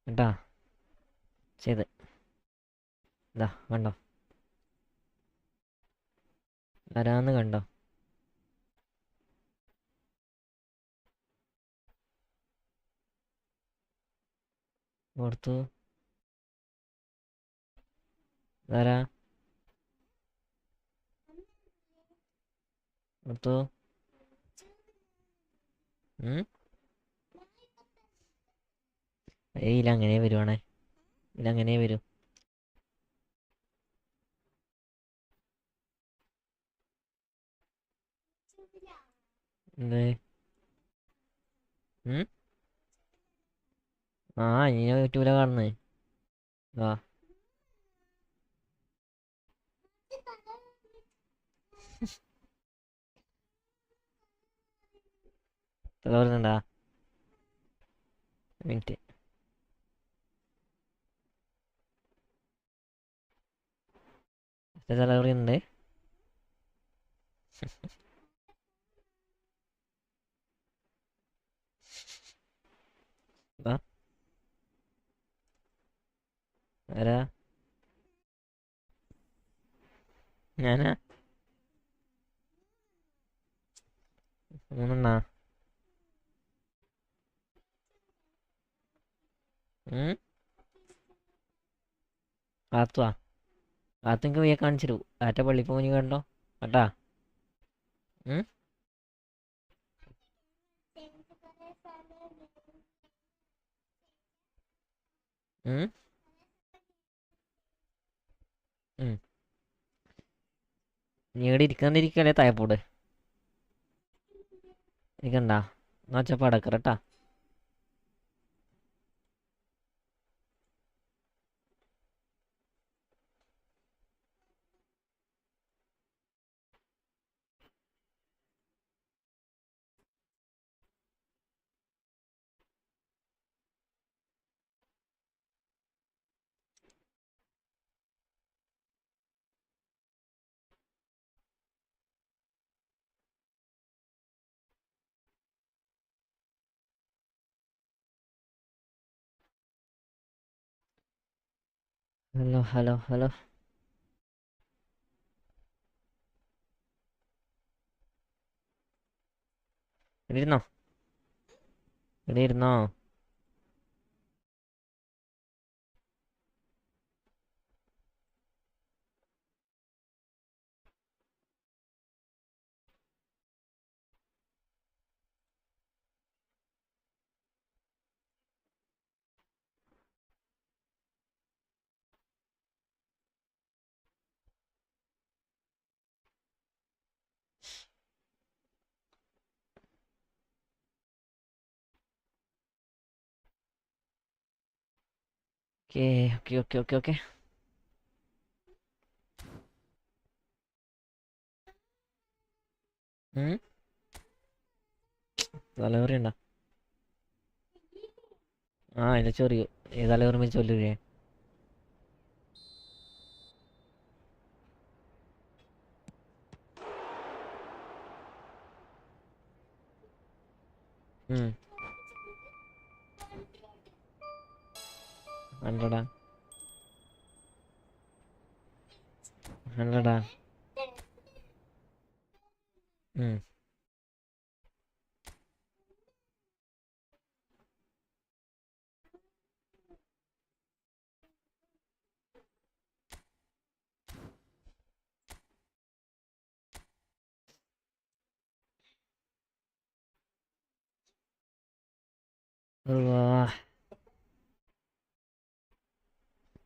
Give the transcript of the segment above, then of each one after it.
കേട്ടാ ചെയ്ത് ഇതാ കണ്ടോ വരാന്ന് കണ്ടോ കൊടുത്തു വരാ കൊടുത്തു ഏയ് ഇതങ്ങനെ വരുവാണേ ഇതങ്ങനെ വരും എന്തേ ആ ഇനി യൂട്യൂബിലാ കാണുന്നേ വാ തല പറയുന്നുണ്ടാ മിനിറ്റ് തല പറയുന്നുണ്ട് വാ ആരാ ഞാനാ മൂന്നെണ്ണാ കാത്തുവാ കാത്തുനിക്ക് വയ്യ കാണിച്ചിരു ആറ്റ പള്ളിപ്പോനി കണ്ടോ കേട്ടാ ഉം ഉം ഉം നീ ഇവിടെ ഇരിക്കാണ്ടിരിക്കല്ലേ തായപ്പോട് ഇരിക്കണ്ടാ എന്നാ ഒച്ചപ്പാടക്കറട്ടാ ഹലോ ഹലോ ഹലോ ഇവിടെ ഇരുന്നോ ഇവിടെ ഇരുന്നോ okay okay okay okay okay തലവറിയണ്ട ആ ഇല്ല ചൊറിയു തലവറുമ്പോ ചൊല്ലുകയെ ഹൺഡ്രഡാ ഹൺഡ്രഡാ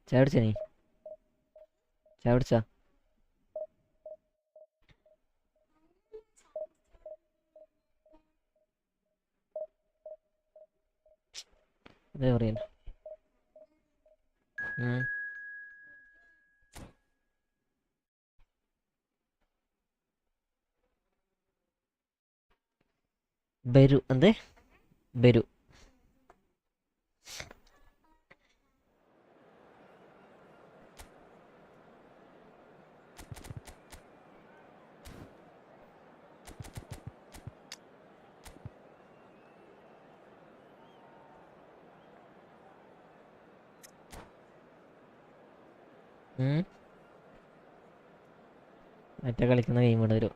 ചായ കുടിച്ചാ നീ ചായ കുടിച്ചാ അതേ പറയണ്ട ബരു എന്തേ ബരു മറ്റേ കളിക്കുന്ന ഗെയിം ഇവിടെ വരും.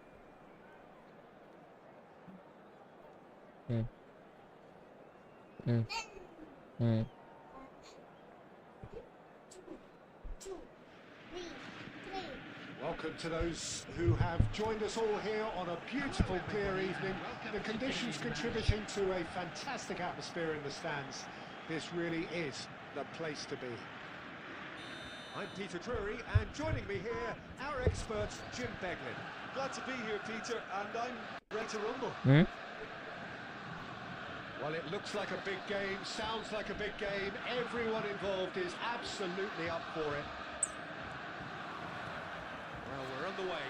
Welcome to those who have joined us all here on a beautiful, clear evening. The conditions contributing to a fantastic atmosphere in the stands. This really is the place to be. I'm Peter Drury, and joining me here, our expert, Jim Beglin. Glad to be here, Peter, and I'm ready to rumble. Well, it looks like a big game, sounds like a big game. Everyone involved is absolutely up for it. Well, we're underway.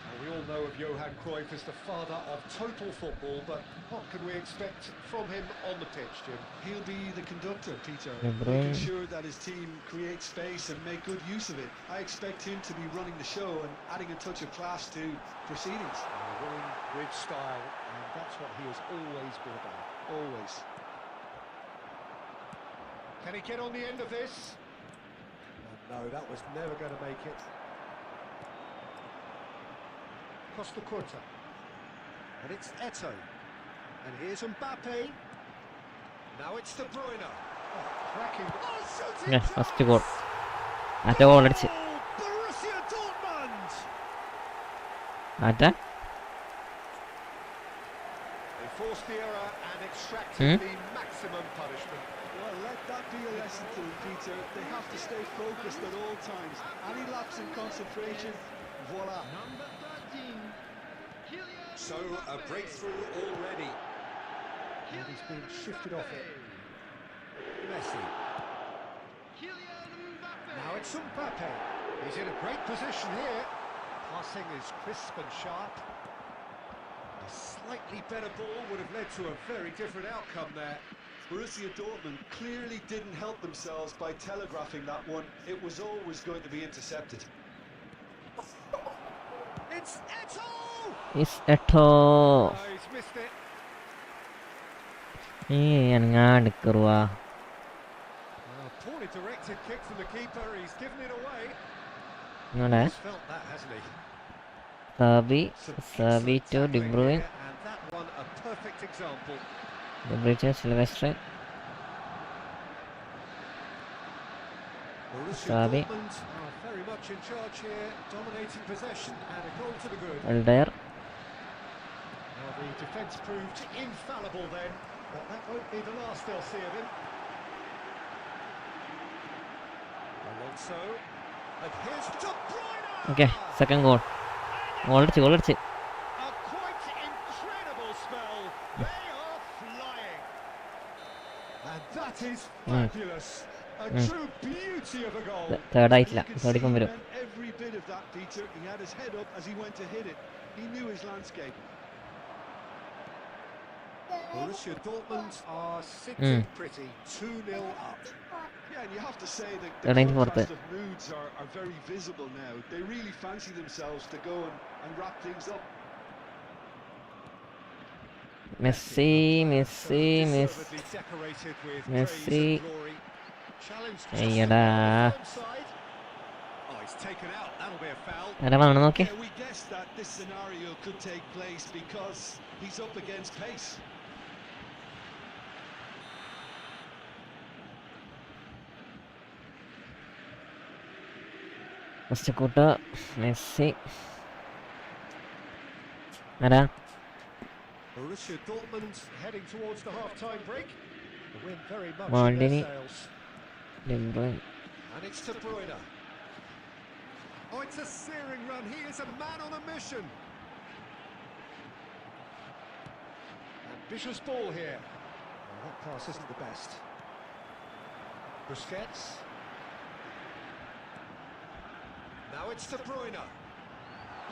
Well, we all know of Johan Cruyff as the father of total football, but what can we expect from him on the pitch, Jim? He'll be the conductor, Peter, De Bruyne. making sure that his team creates space and make good use of it. I expect him to be running the show and adding a touch of class to proceedings. Winning with style, and that's what he has always been about. Always. Can he get on the end of this? No, that was never going to make it. Costa Curta. And it's Eto'o. And here's Mbappe. Now it's De Bruyne. Oh, cracking. Oh, shooting first goal. മറ്റേ goal അടിച്ച്. Borussia Dortmund. മറ്റേ They forced the error and extracted the maximum punishment. Well, let that be a lesson to them, Peter. They have to stay focused at all times. Any lapse in concentration, voila. Number 13, So, a breakthrough already. And he's been shifted off it. Messi. Now it's Mbappe. He's in a great position here. Passing is crisp and sharp. A slightly better ball would have led to a very different outcome there. Borussia Dortmund clearly didn't help themselves by telegraphing that one. It was always going to be intercepted. It's Eto'o! Is എട്ടോ Oh, he's missed it. അനങ്ങാണ്ട് കയറുവാ. Poorly directed kick from the keeper. He's given it away. ഇങ്ങോട്ടെ He's felt that, hasn't he? സർവി to De Bruyne. And that one a perfect example. De Bruyne to Silvestre. Borussia Sabi. Dortmund are very much in charge here, dominating possession and a goal to the good. എൽഡയർ. Well, the defence proved infallible then, but that won't be the last they'll see of him. Alonso, and here's De Bruyne! Okay second goal. Goal അടിച്ച്. A quite incredible spell. They are flying. And that is fabulous. A true beauty of a goal. Third ആയിട്ടില്ല. You can third see ഇപ്പം he വരും. meant every bit of that, Peter. He had his head up as he went to hit it. He knew his landscape. Borussia Dortmund are sitting pretty, 2-0 up. Yeah, and you have to say that They're the 94th. contrast of moods are very visible now. They really fancy themselves to go and wrap things up. Messi Deservedly decorated with Messi. praise and glory. Challenged just അയ്യടാ. onside. Oh, he's taken out. That'll be a foul. ആരാ വന്നു നോക്കി. Yeah, we guessed that this scenario could take place because he's up against pace. First കൂട്ട് Messi. ആരാ Borussia Dortmund heading towards the half-time break. The win very much in Maldini. their sails. D Bruyne. And it's De Bruyne. Oh, it's a searing run. He is a man on a mission. Ambitious ball here. Well, that pass isn't the best. Busquets. Now it's De Bruyne.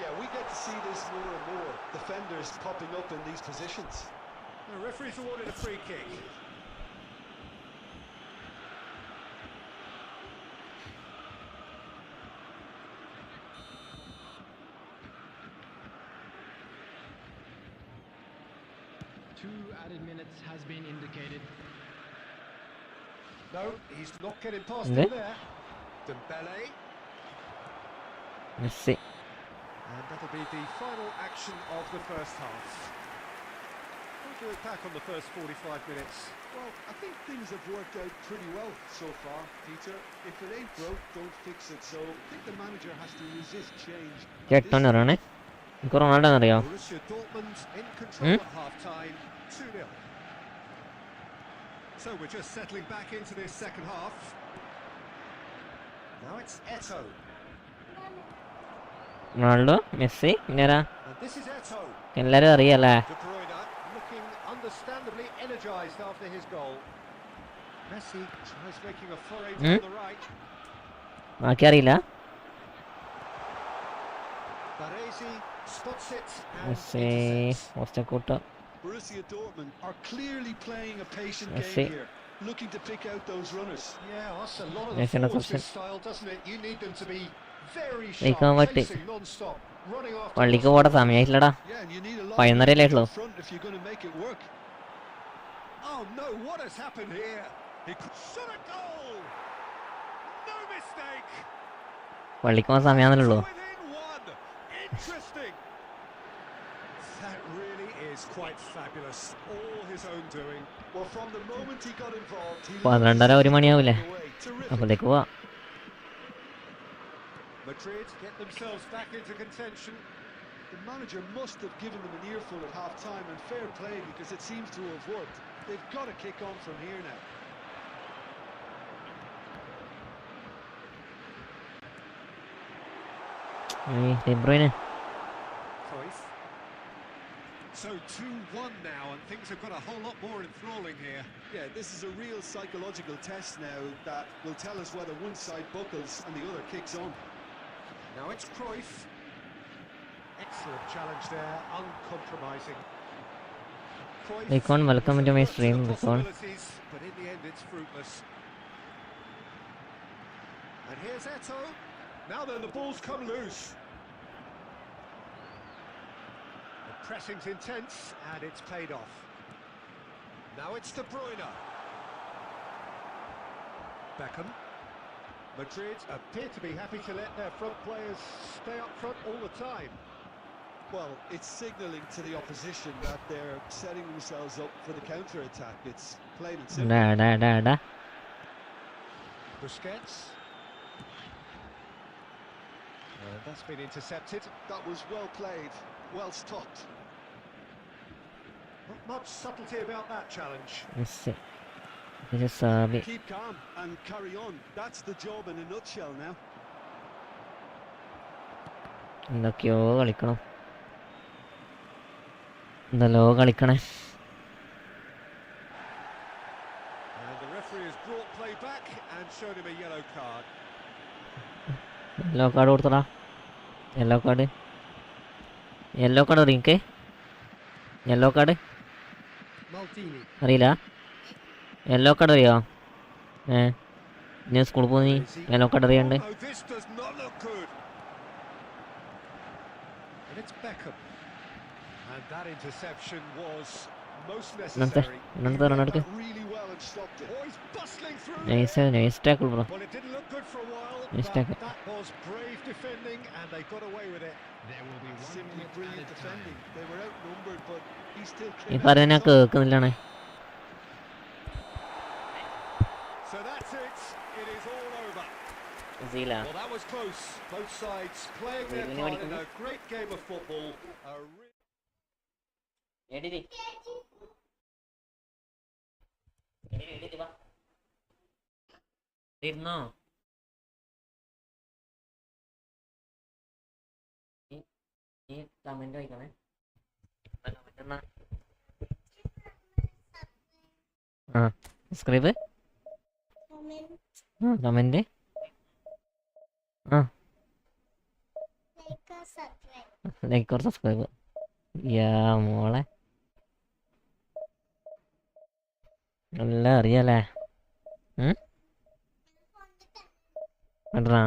Yeah, we get to see this more and more. Defenders popping up in these positions. The referee's awarded a free kick. Two added minutes has been indicated. No, he's not getting past Ne? him there. Dembele. Messi. And that'll be the final action of the first half. We'll do it back on the first 45 minutes. Well, I think things have worked out pretty well so far, Peter. If it ain't broke, don't fix it. So I think the manager has to resist change. കേട്ടോണ്ടിറങ്ങണേ എനിക്ക് Ronaldo അറിയാം. Borussia Dortmund in control at half-time, 2-0. So we're just settling back into this second half. Now it's Eto'o. Ronaldo, Messi, പിന്നെരാ And this is Eto'o. എല്ലാരും അറിയാലേ. De Bruyne looking understandably energised after his goal. Messi tries making a foray to the right. ബാക്കി അറിയില്ല. Baresi spots it and Messi intercepts. പോസ്റ്റക്കൂട്ട്. Borussia Dortmund are clearly playing a patient Messi. game here, looking to pick out those runners. Yeah, that's a lot of Messi the no forwards question. this style, doesn't it? You need them to be very Ikaw sharp, mati. chasing non-stop, running after. പള്ളിക്ക് പോടെ സമയമായിട്ടില്ലടാ. Yeah, and you need a lot പതിനൊന്നരയല്ലേ of ഉള്ളൂ. front if you're going to make it work. Oh no, what has happened here? He could shot a goal. No mistake. പള്ളിക്ക് പോകാൻ സമയമാണല്ലേ ഉള്ളൂ. Within one. Interesting. That really is quite fabulous. All his own doing. Well, from the moment he got involved, he 12:30 മണിയാവൂലേ. Terrific. അപ്പോഴത്തേക്ക് പോവാ. Madrid get themselves back into contention. The manager must have given them an earful at half-time, and fair play because it seems to have worked. They've got to kick on from here now. De Bruyne. Cruyff. So 2-1 now, and things have got a whole lot more enthralling here. Yeah, this is a real psychological test now that will tell us whether one side buckles and the other kicks on. Now it's Cruyff. Excellent challenge there, uncompromising. Cruyff. Recon, welcome to my stream, Recon. Possibilities, but in the end it's fruitless. And here's Eto'o. Now then, the ball's come loose. The pressing's intense, and it's paid off. Now it's De Bruyne. Beckham. Madrid appear to be happy to let their front players stay up front all the time. Well, it's signalling to the opposition that they're setting themselves up for the counter-attack. It's plain and simple. Da. Busquets. And that's been intercepted. That was well played, well stopped. Not much subtlety about that challenge. Messi. ഇത് Sabi. Keep calm and carry on. That's the job in a nutshell now. എന്തൊക്കെയോ കളിക്കണം. എന്തല്ലോ കളിക്കണേ. And the referee has brought play back and shown him a yellow card. Yellow card കൊടുത്തടാ. Yellow card അറിയിക്കേ. Yellow card Maldini. അറിയില്ല. Yellow card അറിയോ? ഞാൻ സ്കൂളിൽ പോയി yellow card അറിയാണ്ട്. Oh, this does not look good. And it's Beckham. And that interception was most necessary. ഇന്നത്തെ റണ്ണടുക്ക്. Really well and stopped it. Oh, he's bustling through. Nice tackle bro. Well, it didn't look good for a while, Nice but tackle. that was brave defending, and they got away with it. There will be one Simply minute brilliant added time. defending. They were outnumbered, but he still ഈ came out പറയുന്ന on ഞാൻ top. കേൾക്കുന്നില്ലാണ്. So that's it. It is all over. സീല. Well, that was close. Both sides playing their Really part in good. a great game of football. ഇരുന്നോ? ഈ comment വായിക്കണേ. ആ subscribe. ആ comment. ആ like or subscribe. യാ മോളെ എല്ലാം അറിയാലേ. കണ്ടാ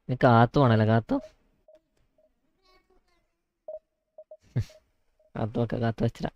ഇത് കാത്തു ആണല്ലോ. കാത്തു കാത്തു വെച്ചിട്ടാ.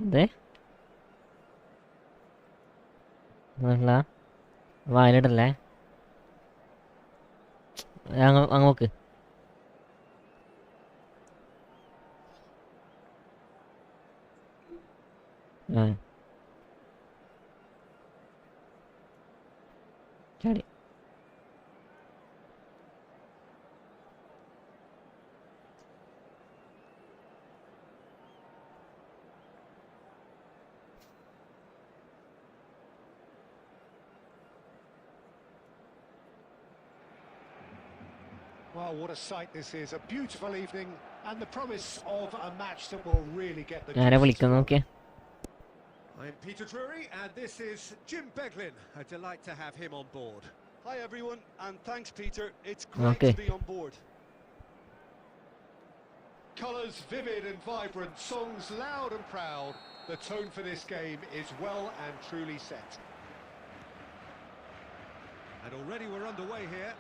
എന്തേ വായിലിടല്ലേ അങ്ങ് നോക്ക് ചാടി Well, what a sight this is. A beautiful evening and the promise of a match that will really get the ആരെ juices വിളിക്കാൻ flowing. നോക്കിയേ I'm Peter Drury and this is Jim Beglin. A delight to have him on board. Hi everyone, and thanks Peter. It's great Okay. to be on board. Colours vivid and vibrant, songs loud and proud. The tone for this game is well and truly set. And already we're underway here.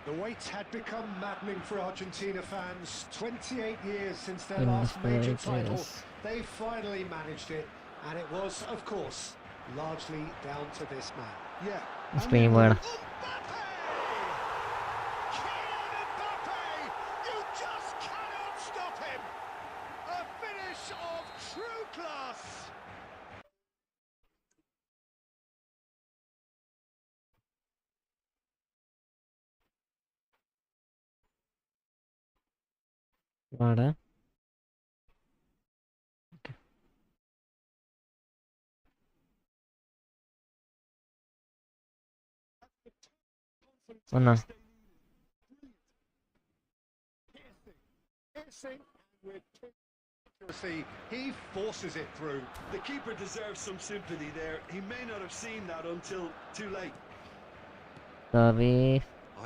The wait had become maddening for Argentina fans. 28 years since their last major title. They finally managed it, and it was, of course, largely down to this man. Yeah. Screen വേണം Mbappe! Kylian Mbappe! You just cannot stop him! A finish of true class! വാടാ വന്നാ Piercing with accuracy, he forces it through. The keeper deserves some sympathy there. He may not have seen that until too late. Sorry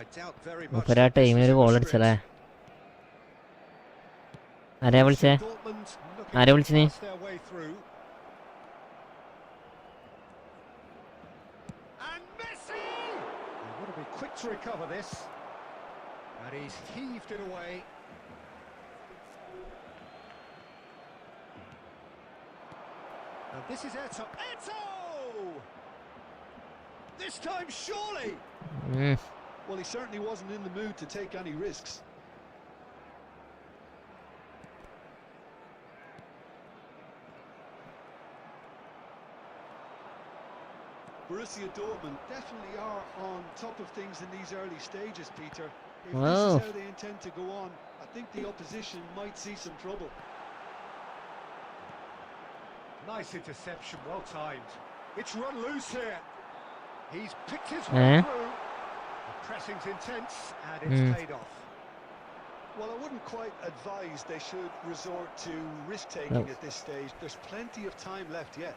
I doubt very much. മുപ്പരാ that this ടൈമിൽ was ഒരു in the goal script. അടിച്ചല്ലേ ആരെയാ വിളിച്ചേ Dortmund looking ആരെ to വിളിച്ചു നീ pass their way through. And Messi! He would have been quick to recover this. And he's heaved it away. And this is Eto. Eto! This time, surely! Well, he certainly wasn't in the mood to take any risks. Borussia Dortmund definitely are on top of things in these early stages, Peter. If this Wow. is how they intend to go on, I think the opposition might see some trouble. Nice interception, well timed. It's run loose here. He's picked his way through. The pressing's intense and it's paid off. Well, I wouldn't quite advise they should resort to risk-taking at this stage. There's plenty of time left yet.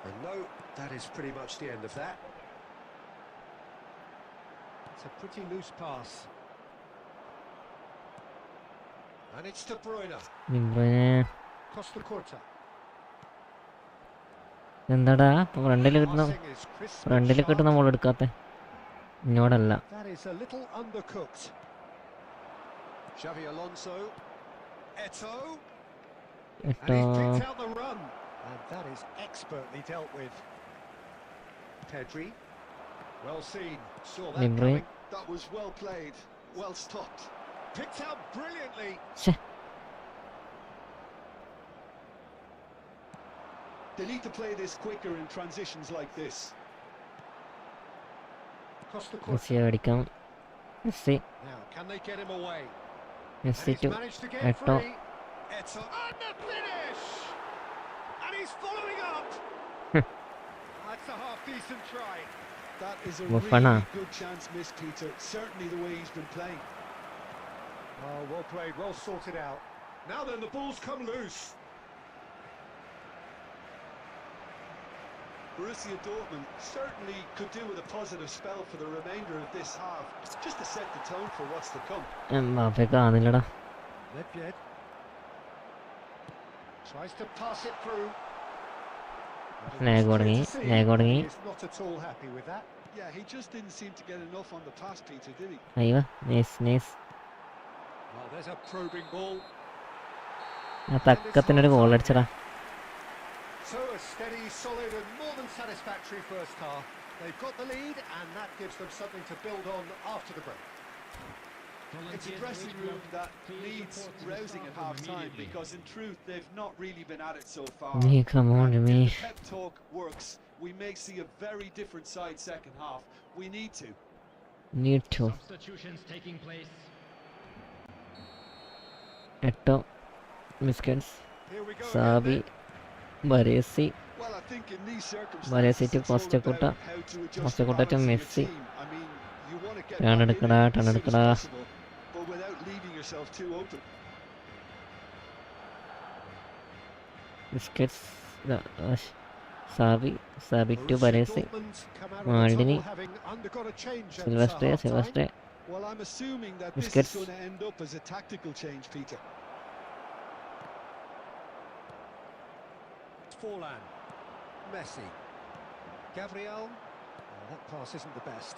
And no, that is pretty much the end of that. It's a pretty loose pass. And it's De Bruyne. Costa Corta. എന്താടാ ഫ്രണ്ടിൽ കിട്ടുന്ന Passing is crisp and ഫ്രണ്ടിൽ sharp. കിട്ടുന്ന മോൾ എടുക്കാത്ത ഇങ്ങോട്ടല്ല That is a little undercooked. Xavi Alonso. Eto. And എട്ടോ he's picked out the run. And that is expertly dealt with. Pedri. Well seen. Saw that De Bruyne. coming. That was well played, well stopped. Picked out brilliantly. ശ്ശെ, They need to play this quicker in transitions like this. Costa Messi Corta. അടിക്കാം Messi Now, can they get him away? Messi And to he's managed to get Eto. free. Eto. And the finish! And he's following up. That's a half-decent try. That is a Mufana. really good chance missed, Peter. Certainly the way he's been playing. Oh, well played, well sorted out. Now then, the ball's come loose. Borussia Dortmund certainly could do with a positive spell for the remainder of this half, just to set the tone for what's to come. Mbappe കാണുന്നില്ലടാ Nedved tries to pass it through. Lag തുടങ്ങി lag തുടങ്ങി He's not at all happy with that. Yeah, he just didn't seem to get enough on the pass, Peter, did he? അയ്യോ nice nice is a probing ball. ആ തക്കത്തിനൊരു goal അടിച്ചടാ. So a steady, solid and more than satisfactory first half. They've got the lead and that gives them something to build on after the break. It's a dressing room that needs rousing at half-time because in truth they've not really been at it so far. Me, come on, And me. if the pep talk works, we may see a very different side second half. We need to. Need to. Substitutions taking place. Eto'o biscuits Here we go Xabi again Baresi Well, I think in these Maria circumstances City it's all Postacota. about how to adjust the Postacota to balance of your Messi. team. I mean, you want to get Turn back it in it as soon as എടുക്കടാ. possible, but without leaving yourself too open. Biscuits Xabi to Borussia Baresi Dortmund come out of the Maldini. tunnel having undergone a change at സിൽവസ്ട്രേ half-time. Well, I'm assuming that this Biscuits. is going to end up as a tactical change, Peter. Forlan, Messi, Gabriel. Oh, that pass isn't the best.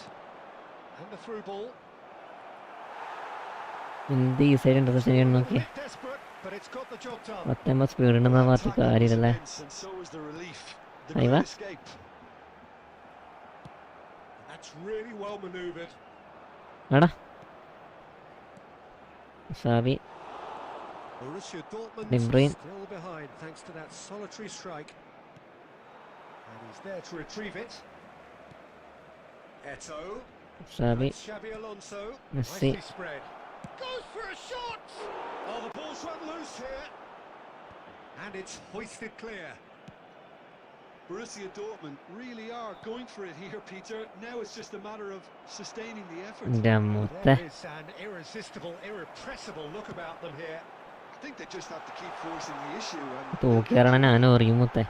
And the through ball. എന്ത് ഈ side ഉണ്ട് ശരിയാണ് A നോക്കി. bit desperate, but it's got the job done. 19 speed ഉണ്ടെന്നാ ഭാഗത്ത് Tackle was കാര്യമില്ലല്ലേ. immense, and so was the relief. The Ahí va. great escape. That's really well manoeuvred. എടാ Sabi Borussia Dortmund De Bruyne. still behind thanks to that solitary strike. And he's there to retrieve it. Eto. Sabi That's Xabi Alonso. Messi. Nicely spread. Goes for a shot! Oh, the ball's run loose here. And it's hoisted clear. Borussia Dortmund really are going for it here, Peter. Now it's just a matter of sustaining the effort. എൻ്റെ മുത്ത There is an irresistible, irrepressible look about them here. I think they just have to keep forcing the issue. And തൂക്കി ഇറങ്ങാൻ ഞാനും അറിയും മുത്തേ.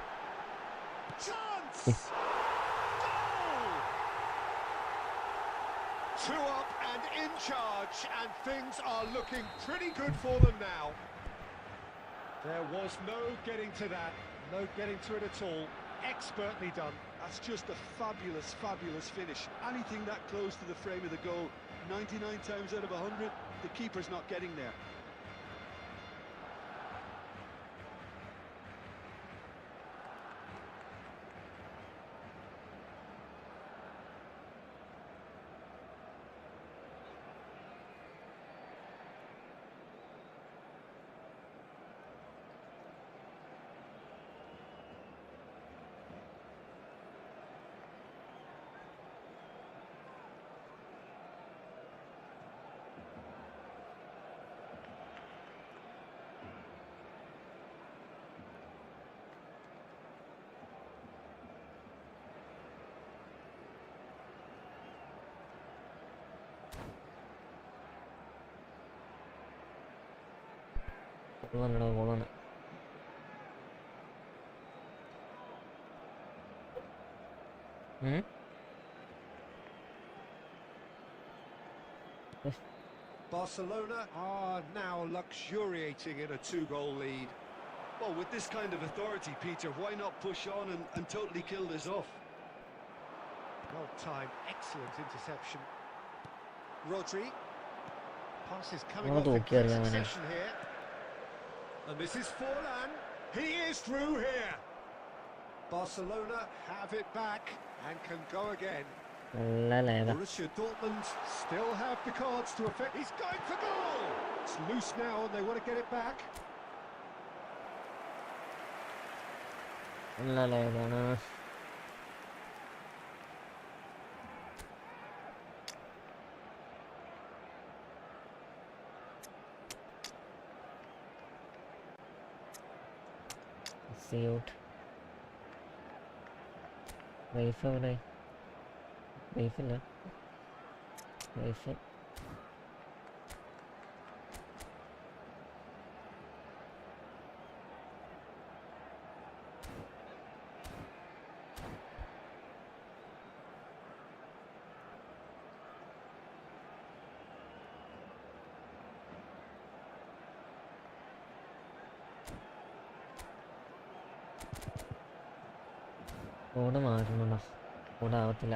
Chance! Goal! 2 up and in charge, and things are looking pretty good for them now. There was no getting to that, no getting to it at all. Expertly done. that's just a fabulous, fabulous finish. Anything that close to the frame of the goal, 99 times out of 100, the keeper's not getting there. ഗോളാണ്. Barcelona are now luxuriating in a 2-goal lead. Well, with this kind of authority, Peter, why not push on and totally kill this off? Well timed, excellent interception. Rodri. Pass is coming Oh, off in okay, quick yeah, succession here. And this is Forlan. He is through here. Barcelona have it back and can go again. നല്ല Lekha. Borussia Dortmund still have the cards to affect. He's going for goal. It's loose now and they want to get it back. നല്ല ലേഖാണ്. Out. Wife എവിടെ? വൈഫില്ല. Wife ഓട് മാറ്റണോ? ഓടാവത്തില്ല.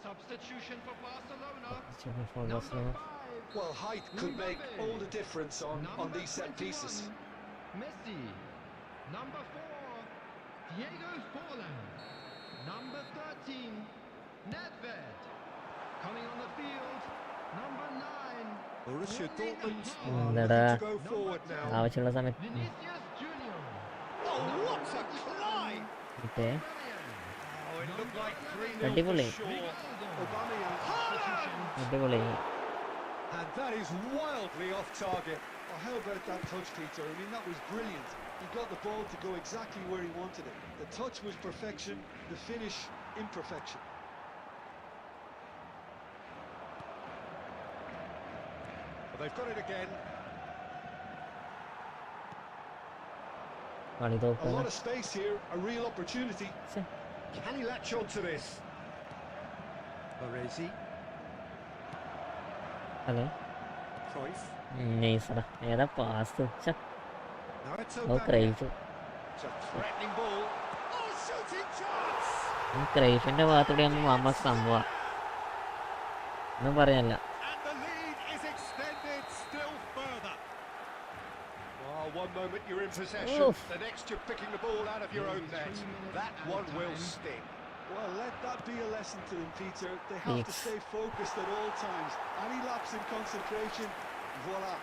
Substitution. substitution for Barcelona. For Number Barcelona. 5. Well, height could make all the difference on Number these set 21, pieces. Messi. Number 4, Diego Forlan. Number 13, Nedved. Coming on the field, number 9, Borussia Dortmund Nada. looking to go forward now. ആവശ്യമുള്ള സമയത്ത് Vinicius Junior. Oh, what a climb! കിട്ടേ. Oh, it looked like 3-0 for അടിപൊളി. sure. Aubameyang. അടിപൊളി. And that is wildly off target. Oh, how about that touch, Peter? I mean, that was brilliant. He got the ball to go exactly where he wanted it. The touch was perfection, the finish imperfection. Well, they've got it again. കളി A തോക്കാണ്. lot of space here, a real opportunity. Can he latch on to this? Baresi, hello. Cruyff. നൈസടാ. ഏതാ pass? Now it's oh Aubameyang. Cruyff. It's a threatening ball. Oh, shooting chance! ഈ ക്രൈഫിന്റെ ഭാഗത്തൂടെ ആകുമ്പോൾ mama സംഭവം ഒന്നും പറയാനല്ല. And the lead is extended still further. Oh, one moment you're in possession, Oof. the next you're picking the ball out of your own net. That one will sting. Well, let that be a lesson to them, Peter. They have to Yes. stay focused at all times. Any lapse in concentration, voila.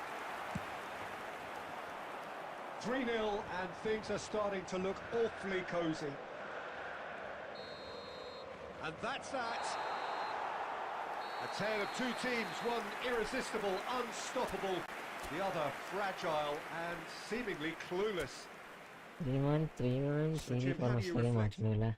3-0 and things are starting to look awfully cosy. And that's that. A tale of two teams, one irresistible, unstoppable, the other fragile and seemingly clueless. 3-1 So, Jim, how do you ഫോർമേഷനിലേക്ക് reflect? മാറ്റുന്നില്ല.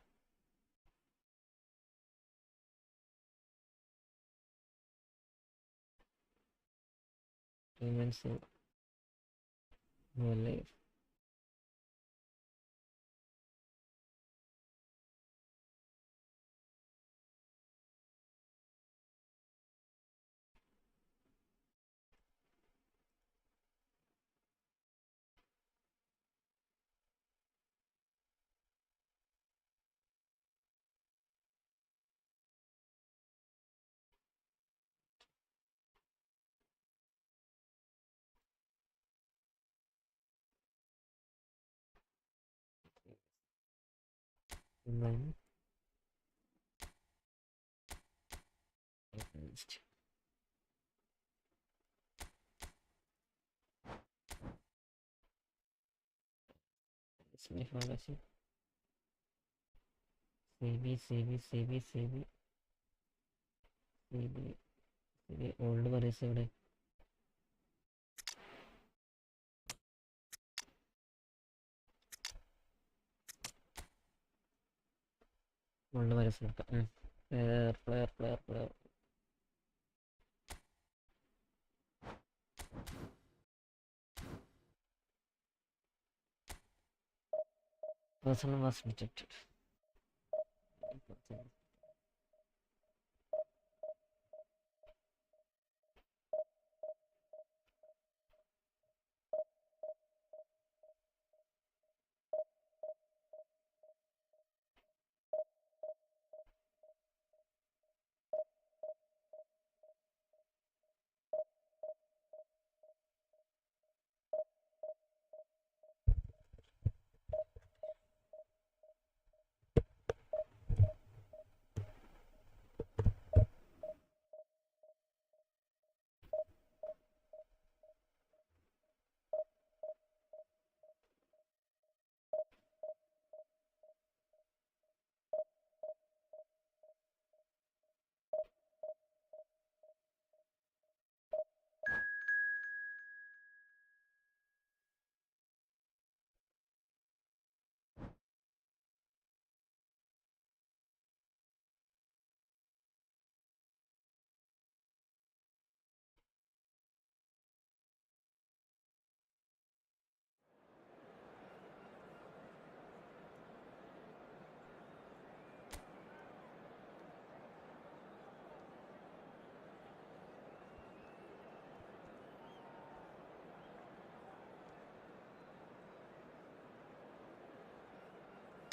Old പറയസ് ഇവിടെ old പറയസ് നോക്കാം. Player person was rejected.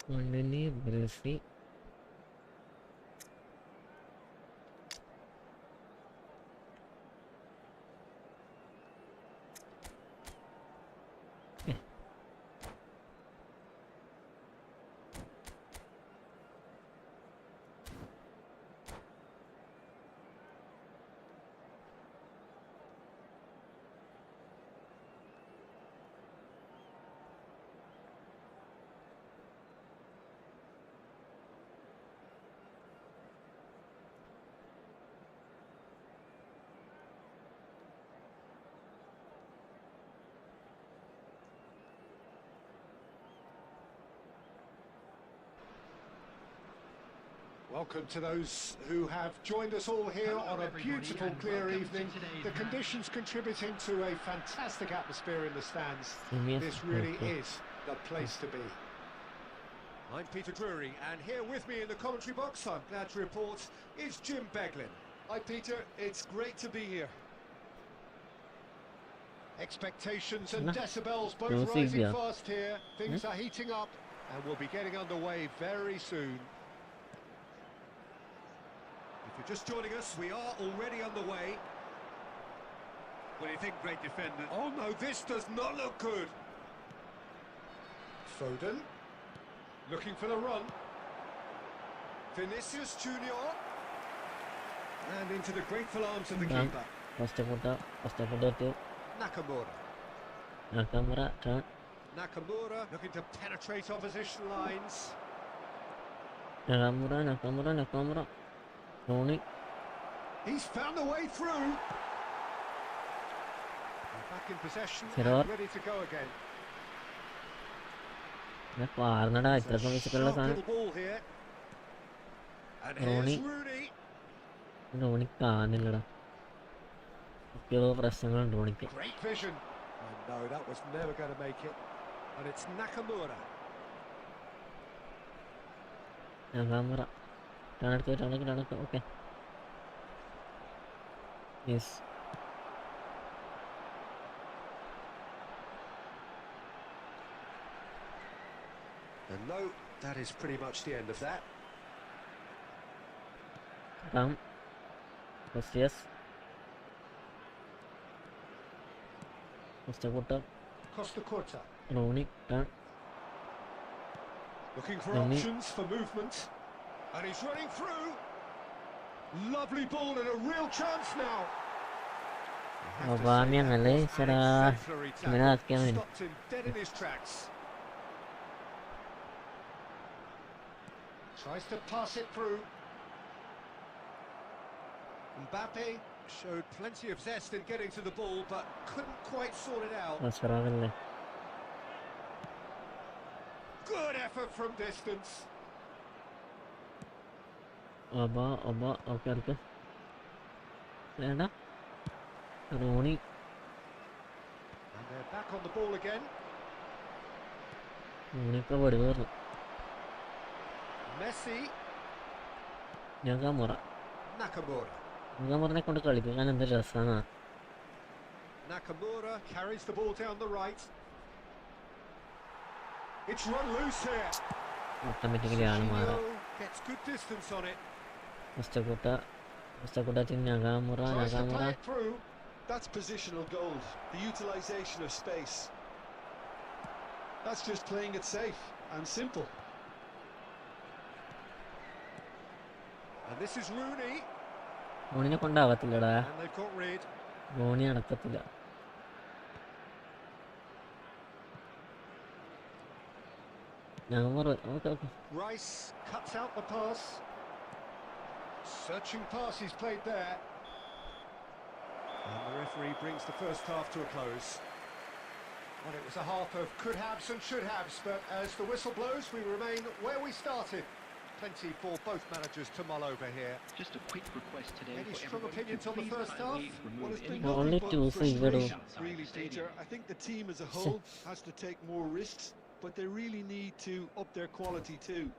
Freindly, Brazil. Welcome to those who have joined us all here on a beautiful, clear evening. The conditions contributing to a fantastic atmosphere in the stands. This really is the place to be. I'm Peter Drury, and here with me in the commentary box, I'm glad to report, is Jim Beglin. Hi Peter, it's great to be here. Expectations and decibels both rising fast here. Things are heating up, and we'll be getting underway very soon. If you're just joining us, we are already underway. What do you think, great defender? Oh no, this does not look good. Foden, looking for the run. Vinicius Junior. And into the grateful arms of the keeper. Nakamura, turn. Nakamura looking to penetrate opposition lines. Nakamura. Rooney. He's found a way through. And back in possession and ready to go again. It's a sharp little ball here. And here's Rooney. Rooney കാണുന്നില്ലടാ. ഒക്കെയോ പ്രശ്നങ്ങളുണ്ട് റോണിക്ക്. Great vision. Oh no, that was never going to make it. And it's Nakamura. Nakamura. Turn. Okay. Yes. And no, that is pretty much the end of that. Come. Yes. Costa Corta. Rooney, turn. Looking for options for movement. And he's running through. Lovely ball and a real chance now. Stopped him dead in his tracks. Tries to pass it through. Mbappe showed plenty of zest in getting to the ball, but couldn't quite sort it out. Good effort from distance. Okay. Rooney. And they're back on the ball again. Messi. Nakamura. Nakamura carries the ball down the right. It's run loose here. Serginho gets good distance on it. Nakamura. Tries to play it through. That's positional gold, the utilisation of space. That's just playing it safe and simple. And this is Rooney. And they've got rid. Okay. Rice cuts out the pass. Searching pass he's played there. And the referee brings the first half to a close. Well, it was a half of could-haves and should-haves, but as the whistle blows, we remain where we started. Plenty for both managers to mull over here. Just a quick request today. Any strong opinions on the first half? Well, it's been Only nothing two but things, frustration, really, Peter. I think the team as a whole has to take more risks, but they really need to up their quality too.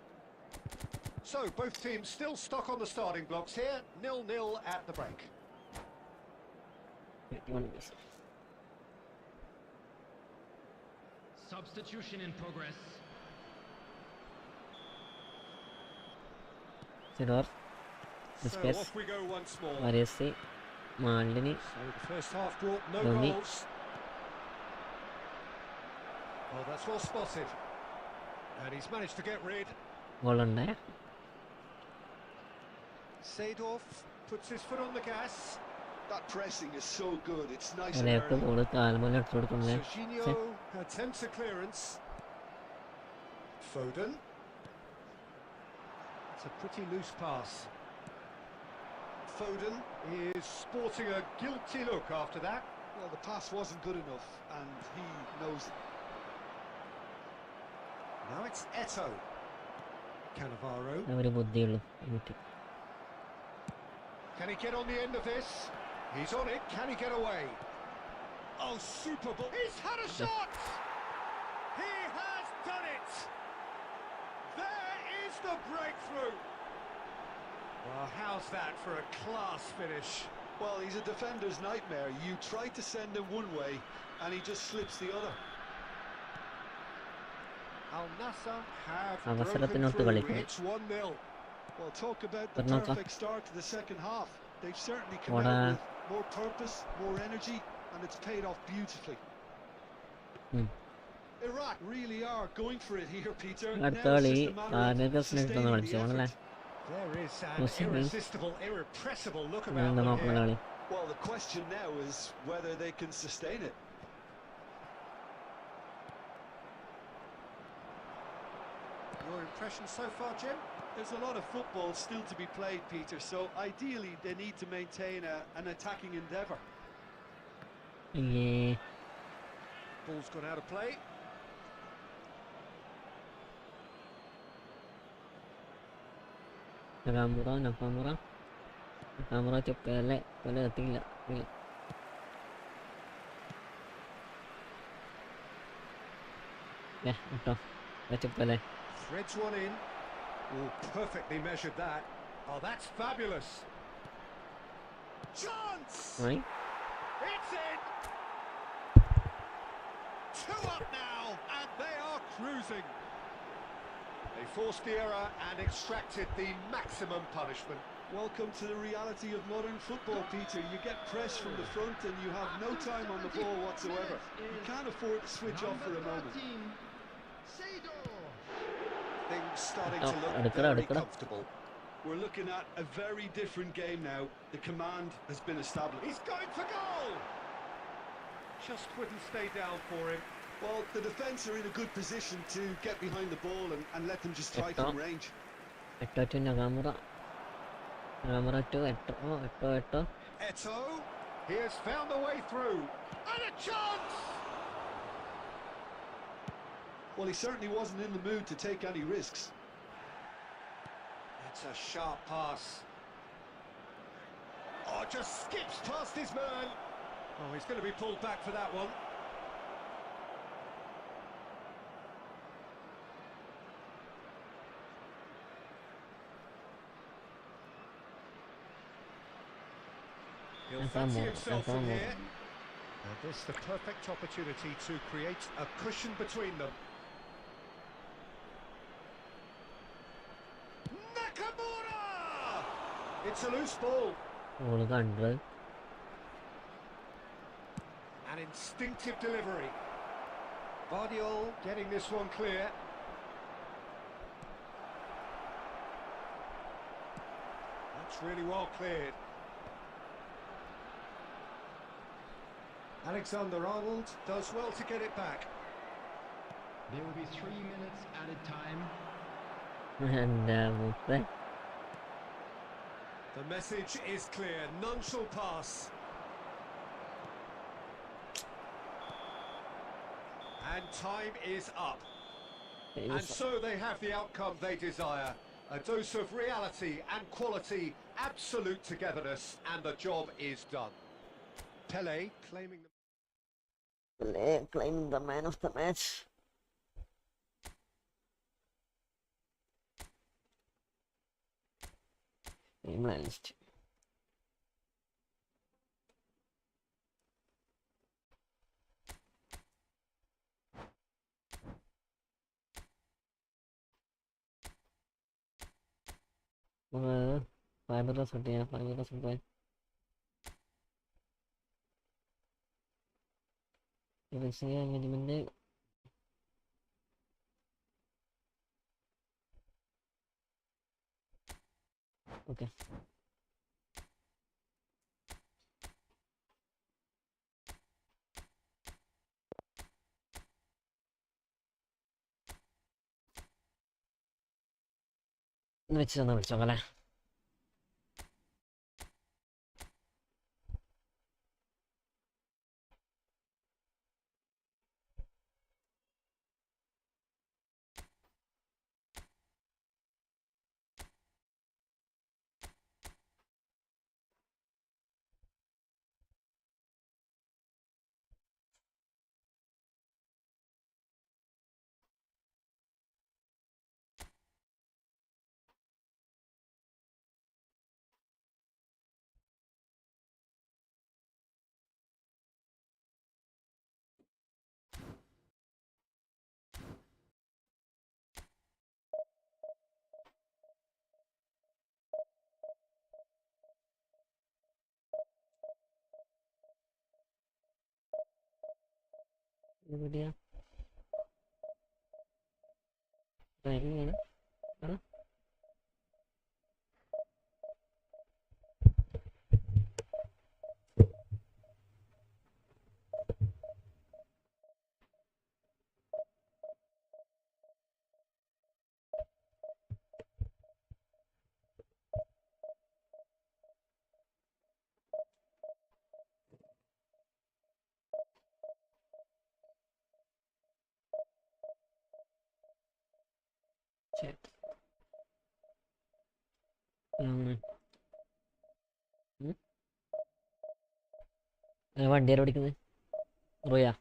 So, both teams still stuck on the starting blocks here, 0-0 at the break. Substitution in progress. So off we go once more. Maresi, Maldini. So the first half brought no Rooney. goals. Oh, that's well spotted. And he's managed to get rid. Seedorf puts his foot on the gas. That pressing is so good, it's nice and early. Serginho attempts a clearance. Foden. It's a pretty loose pass. Foden is sporting a guilty look after that. Well, the pass wasn't good enough, and he knows it. Now it's Eto'o. Cannavaro. ഒരു ബുദ്ധിയുള്ളൂ വീട്ടിൽ. Can he get on the end of this? He's on it. Can he get away? Oh, super ball. He's had a shot! He has done it! There is the breakthrough! Well, how's that for a class finish? Well, he's a defender's nightmare. You try to send him one way, and he just slips the other. Al Nassr have അവസരത്തിനൊത്ത് broken through. കളിക്കണം. It's 1-0. Well, talk about the But perfect start to the second half. They've certainly come What out a- with more purpose, more energy, and it's paid off beautifully. Iraq really are going for it here, Peter. Now അടുത്ത it's കളി just a matter of നിർദ്ദേശം sustaining the കളിച്ചു പോണല്ലേ. effort. There is an Muslim. irresistible, irrepressible look about എന്താ them നോക്കുന്ന here. കളി. Well, the question now is whether they can sustain it. Your impression so far, Jim? There's a lot of football still to be played, Peter, so ideally they need to maintain an attacking endeavour. അയ്യേ. Ball's gone out of play. നക്കാമുറ ചുപ്പല്ലേ പോലെ എത്തിയില്ല. കേട്ടോ ചുപ്പല്ലേ. Threads one in. Oh, perfectly measured that. Oh, that's fabulous. Chance! Right. It's in! 2 up now, and they are cruising. They forced the error and extracted the maximum punishment. Welcome to the reality of modern football, Peter. You get press from the front and you have no time on the ball whatsoever. You can't afford to switch off for a moment. Things starting to look Adukada. very comfortable. We're looking at a very different game now. The command has been established. He's going for goal! Just wouldn't stay down for him. Well, the defence are in a good position to get behind the ball and let them just try from range. എട്ടോ നക്കാമുറ 8. Eto, he has found a way through. And a chance! Well, he certainly wasn't in the mood to take any risks. It's a sharp pass. Oh, just skips past his man. Oh, he's going to be pulled back for that one. He'll fancy himself from here. And this is the perfect opportunity to create a cushion between them. Nakamura! It's a loose ball. ഓള് കണ്ടത്. An instinctive delivery. Vardiol getting this one clear. That's really well cleared. Alexander-Arnold does well to get it back. There will be 3 minutes added time. എന്താ മൂപ്പേ. The message is clear. None shall pass. And time is up. And so they have the outcome they desire. A dose of reality and quality, absolute togetherness, and the job is done. Pele claiming the... Claiming the man of the match. List. Fiberless fiberless. Management. Okay. വെച്ച് വിളിച്ചോക്കല്ലേ. എവിടെയാ driving ആണ്. വണ്ടിയാരോ ഓടിക്കുന്നത് റോയാ.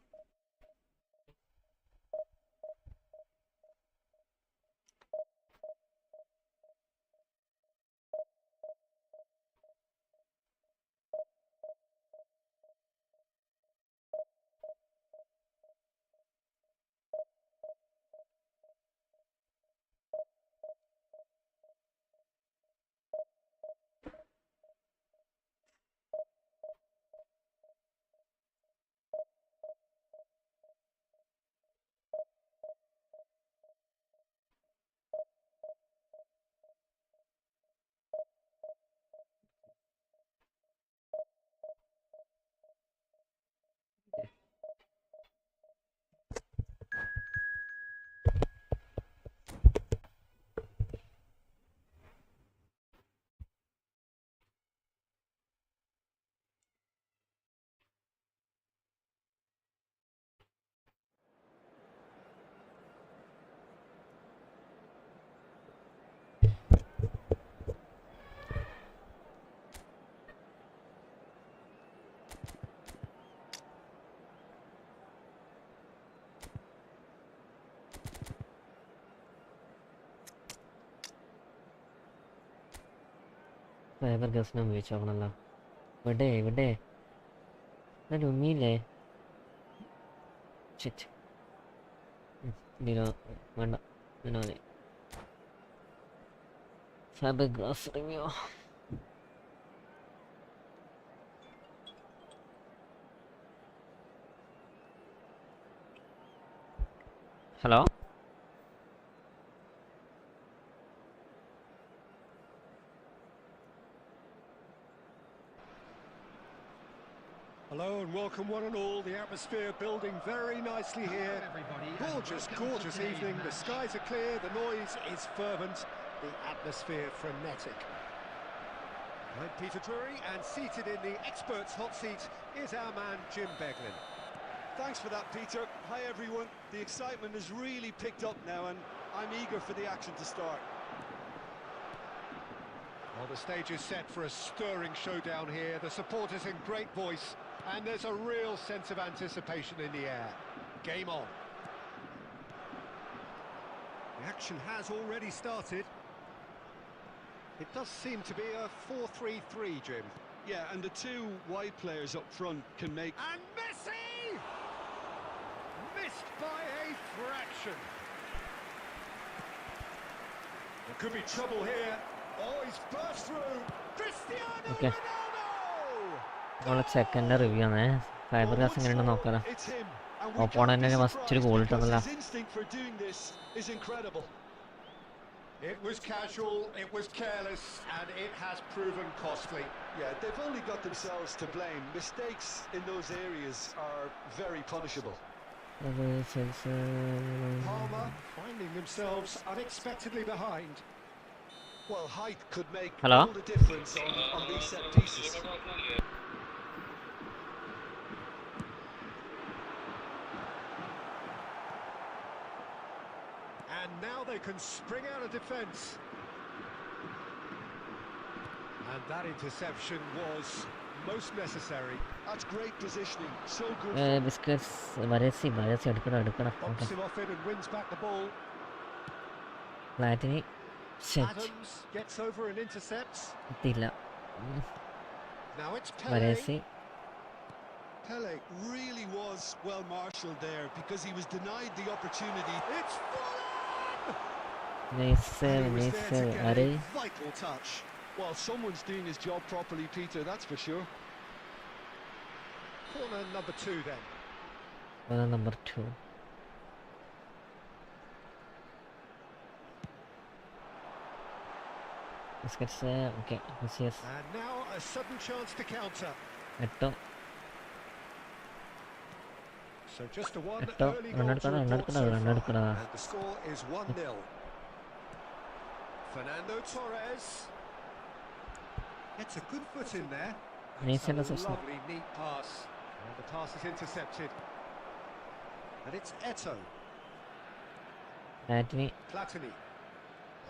Fibre ഗ്യാസിനെ ഉപയോഗിച്ച് നോക്കണല്ലോ. ഇവിടെ ഉമ്മിയില്ലേ? വേണ്ട ഇതിനോ മതി. Fibre glass review. Hello. Hello and welcome one and all. The atmosphere building very nicely here. Gorgeous evening. The skies are clear, the noise is fervent, the atmosphere frenetic. I'm Peter Drury, and seated in the experts' hot seat is our man Jim Beglin. Thanks for that, Peter. Hi, everyone. The excitement has really picked up now, and I'm eager for the action to start. Well, the stage is set for a stirring showdown here. The supporters in great voice, and there's a real sense of anticipation in the air. Game on. The action has already started. It does seem to be a 4-3-3, Jim. Yeah, and the two wide players up front can make... And Messi! Missed by a fraction. There could be trouble here. Oh, he's burst through. Cristiano Okay. Ronaldo! നമ്മളെ second review ആണ്. Fibre glass എങ്ങനെയുണ്ടെന്ന് നോക്കാം. ഓപ്പോണന്റിന് first ഒരു goal ഇട്ടതല്ല. It was casual, it was careless, and it has proven costly. Yeah, they've only got themselves to blame. Mistakes in those areas are very punishable. Palmer finding themselves unexpectedly behind. Well, height could make Hello? all the difference on these set pieces. And now they can spring out of defence. And that interception was most necessary. That's great positioning, so good. Biscuits വരസി എടുക്കണം. Bumps him off it and wins back the ball. ഫ്ലാറ്റിന് Adams gets over and intercepts. എത്തിയില്ല. Now it's Pele. വരസി Pele really was well marshalled there because he was denied the opportunity. It's Fulham! Nice And he was there to get ആര് a vital touch. Well, someone's doing his job properly, Peter, that's for sure. Corner number 2 then. Number 2. Biscuits, okay, yes. And now a sudden chance to counter. 8. So just a one Etto, early run goal to എടുക്കണം, report so run far. എടുക്കണം. And the score is 1-0. Fernando Torres gets a good foot in there. Nice That's a interception. lovely, neat pass. And the pass is intercepted. And it's Eto. Platini, Platini.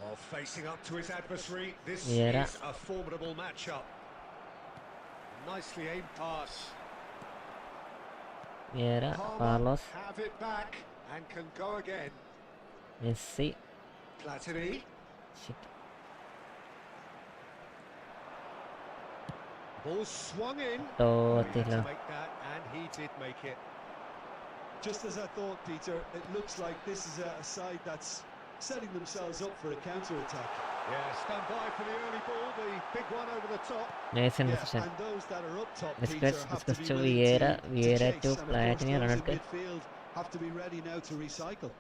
Oh, facing up to his adversary. This Vieira. is a formidable matchup. Nicely aimed pass. Vieira, Palmer Carlos, have it back and can go again. Messi. Platini. Shit. Ball swung in. Oh, He had to Tila. make that, and he did make it. Just as I thought, Peter, it looks like this is a side that's setting themselves up for a counter-attack. Yeah, stand by for the early ball, the big one over the top. Nice interception. And those that are up top, Biscuits, Peter, have to be biscuits to willing Vieira, Vieira chase. to And of course, Platini, those run in എടുക്ക്. midfield have to be ready now to recycle.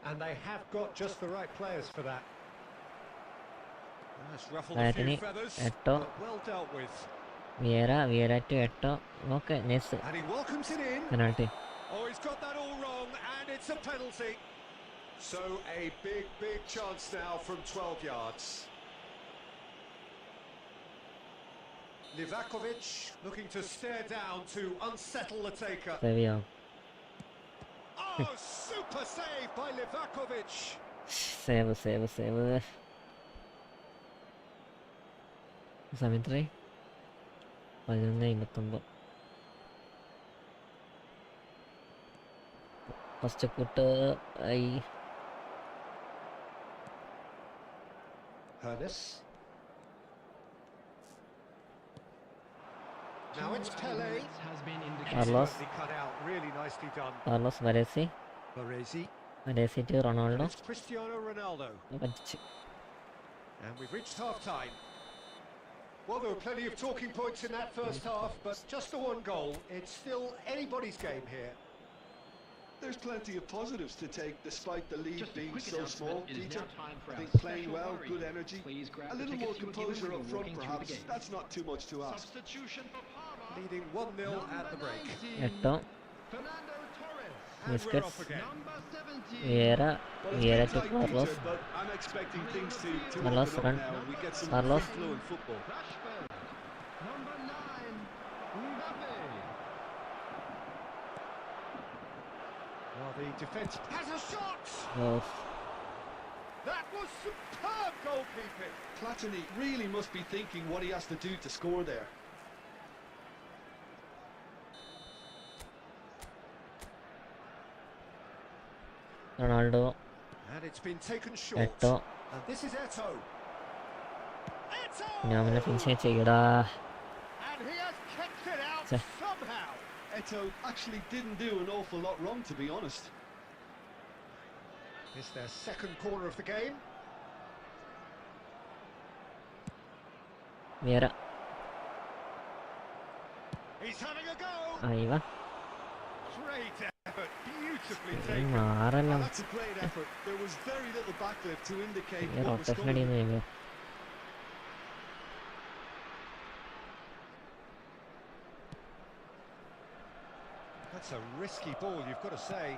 And they have got just the right players for that. That's ruffled a Platini, few feathers, Etto. but well dealt with. Vieira to Etto. Okay, nice. And he welcomes it in. Penalty. Oh, he's got that all wrong, and it's a penalty. So a big, big chance now from 12 yards. Livakovic looking to stare down to unsettle the taker. Sevilla. Oh, super save by Livakovic. Save. Samitri. 11:29. First put I. Hernes. Now it's Pele. Has been indicated. Carlos. He cut out, really nicely done. Carlos Varese. Baresi. Varese to Ronaldo. It's Cristiano Ronaldo. പറ്റിച്ച്. And we've reached half-time. Well, there were plenty of talking points in that first half, but just the one goal. It's still anybody's game here. There's plenty of positives to take despite the lead Just a being quick so announcement, small, it is Peter. now time for I our think playing special well, hurry. good energy, Please grab a the little tickets more you were given composure when up you were front walking through the perhaps. gate. That's not too much to ask. Substitution for Parma. Leading 1-0 at the break. Etto. Fernando Torres. And we're Biscuits. off again. Number 17. Vieira. Well, it's Vieira been to tight, Carlos. Peter, but I'm expecting things to Carlos, open run. up now and we get some Carlos. free flow in football. Rashford. Number 9. Mbappe. Well, the defence has a shot! Oh, That was superb goalkeeping! Platini really must be thinking what he has to do to score there. Ronaldo. And it's been taken short. Etto. And this is Eto. Eto! ഞാൻ പിന്നെ finish ചെയ്യടാ. And he has kept it out Sir. somehow. Eto actually didn't do an awful lot wrong, to be honest. It's their second corner of the game. Vieira. He's having a go. Ahí va. Great effort, beautifully ഈ taken. മാറെല്ലാം. That's a great effort. There was very little backlift to indicate ഈ what was rotation coming. അടിയെന്ന് കഴിയുമ്പോൾ. That's a risky ball, you've got to say.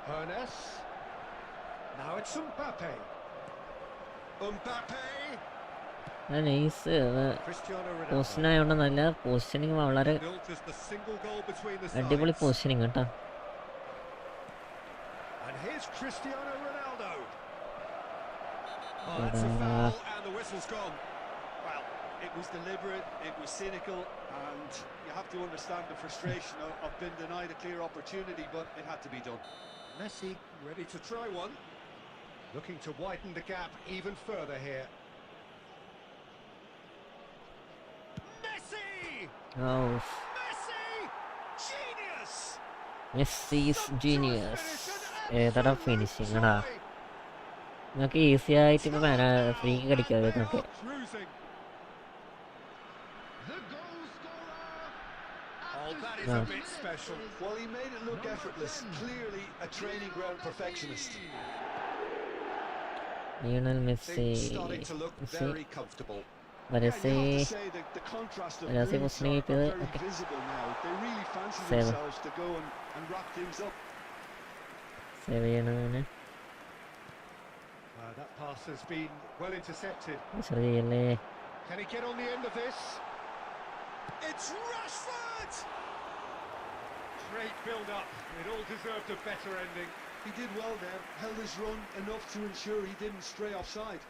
Hernes. Now it's Mbappe. Mbappe. Nice. Cristiano Ronaldo. പൊസിഷനായോണ്ട് നല്ല positioning വളരെ Built as the single goal between the അടിപൊളി sides. Positioning കേട്ടോ. And here's Cristiano Ronaldo. Oh, that's a foul, and the whistle's gone. Well, it was deliberate, it was cynical, and you have to understand the frustration of being denied a clear opportunity, but it had to be done. Messi ready to try one. Looking to widen the gap even further here. Messi! Oh, Messi! Genius! Messi's Sumptuous genius. finish, an ഏതാടാ absolute finishing എടാ. joy. നിങ്ങൾക്ക് easy ആയിട്ട് ഇപ്പൊ free കടിക്കാതെ നിങ്ങൾക്ക്. Cruising. The goal scorer. Oh, that is No. a bit special. Well, he made it look effortless. Clearly a training ground perfectionist. Lionel Messi. Things starting to look Messi. very comfortable. Yeah, you have to Messi. say that the contrast of Messi moods posting are ചെയ്തത്. very Okay. visible now. They really fancy Save. themselves to go and wrap things up. Save ചെയ്യണവന്. That pass has been well intercepted. ചെയ്യല്ലേ. Can he get on the end of this? It's Rashford! Great build-up. It all deserved a better ending. He did well there, held his run enough to ensure he didn't stray offside.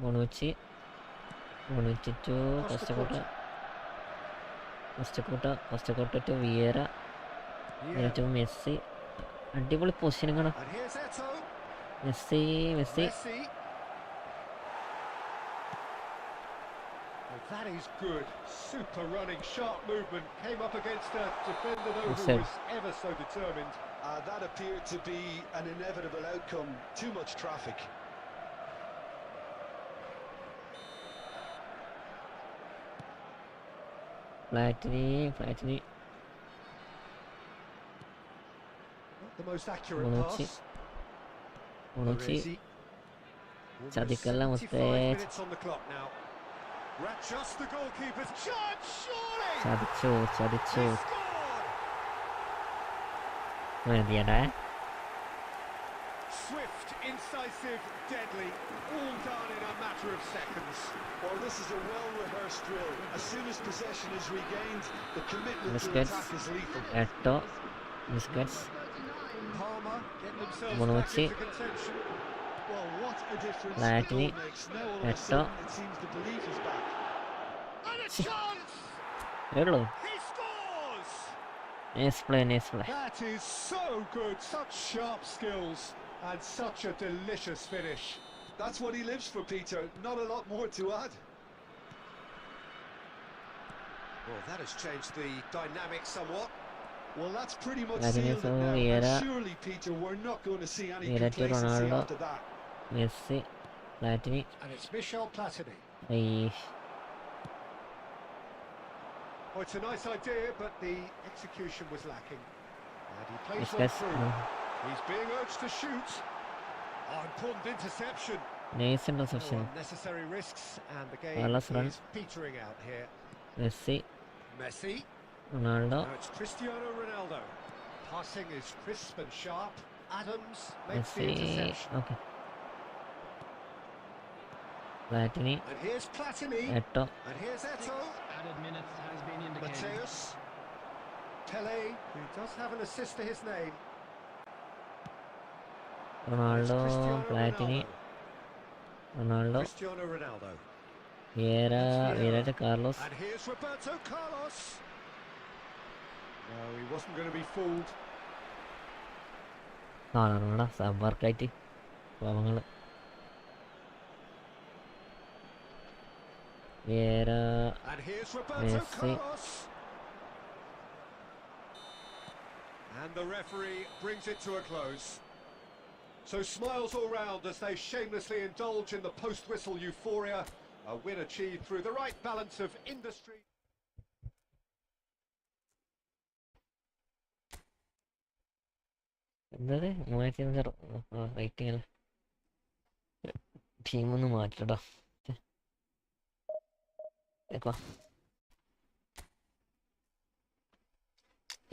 Bonucci to Costa to Vieira. Yeah. To Messi. അടിപൊളി പൊസിഷനും കാണാം. And here's Eto. Messi. Well, that is good. Super running, sharp movement. Came up against a defender though who Offside. was ever so determined. That appeared to be an inevitable outcome. Too much traffic. Flatly. Not the most accurate Bonucci. pass. Bonucci. Almost ചതിക്കല്ല 75 മുത്തേ. minutes on the clock now. Just the goalkeeper's chance, surely! ചതിച്ചു. He scored! മതിയടാ. Swift, incisive, deadly, all done in a matter of seconds. Well, this is a well-rehearsed drill. As soon as possession is regained, the commitment to Biscuits. attack is lethal. എട്ടോ. Biscuits. Palmer getting themselves Bonucci. back into contention. Well, what a difference Flatly. the goal makes. Now all of a Eto. sudden it seems the belief is back. And a chance! ഉള്ളൂ. He scores! Nice play. That is so good, such sharp skills and such a delicious finish. That's what he lives for, Peter. Not a lot more to add. Well, that has changed the dynamic somewhat. Well, that's pretty much That is sealed it so now. Vieira. And surely, Peter, we're not going to see any Vieira to complacency Ronaldo. after that. Messi. Platini. And it's Michel Platini. Oh, it's a nice idea, but the execution was lacking. And he plays one Biscuits. through. He's being urged to shoot. Oh, important interception. Nice No interception. unnecessary risks, and the game Carlos run. is petering out here. Messi. Messi. Ronaldo. Now it's Cristiano Ronaldo. Passing is crisp and sharp. Adams makes the Messi. interception. Okay. Platini. And here's Platini. എട്ടോ. And here's Eto. Added minutes has been indicated. Mateus. Pele, who does have an assist to his name. Ronaldo. It's Cristiano ഫ്ലാറ്റിനി. Ronaldo. Ronaldo. Cristiano Ronaldo. Vieira Carlos. And here's Roberto Carlos. No, he wasn't going to be fooled. കാണാറുണ്ടാ സബ്ബർക്കായിട്ട് പാവങ്ങള്. Vieira. And here's Roberto Messi. Carlos. And the referee brings it to a close. So smiles all round as they shamelessly indulge in the post-whistle euphoria. A win achieved through the right balance of industry. എന്തത് 3500 rating ടീമൊന്ന് മാറ്റടാ.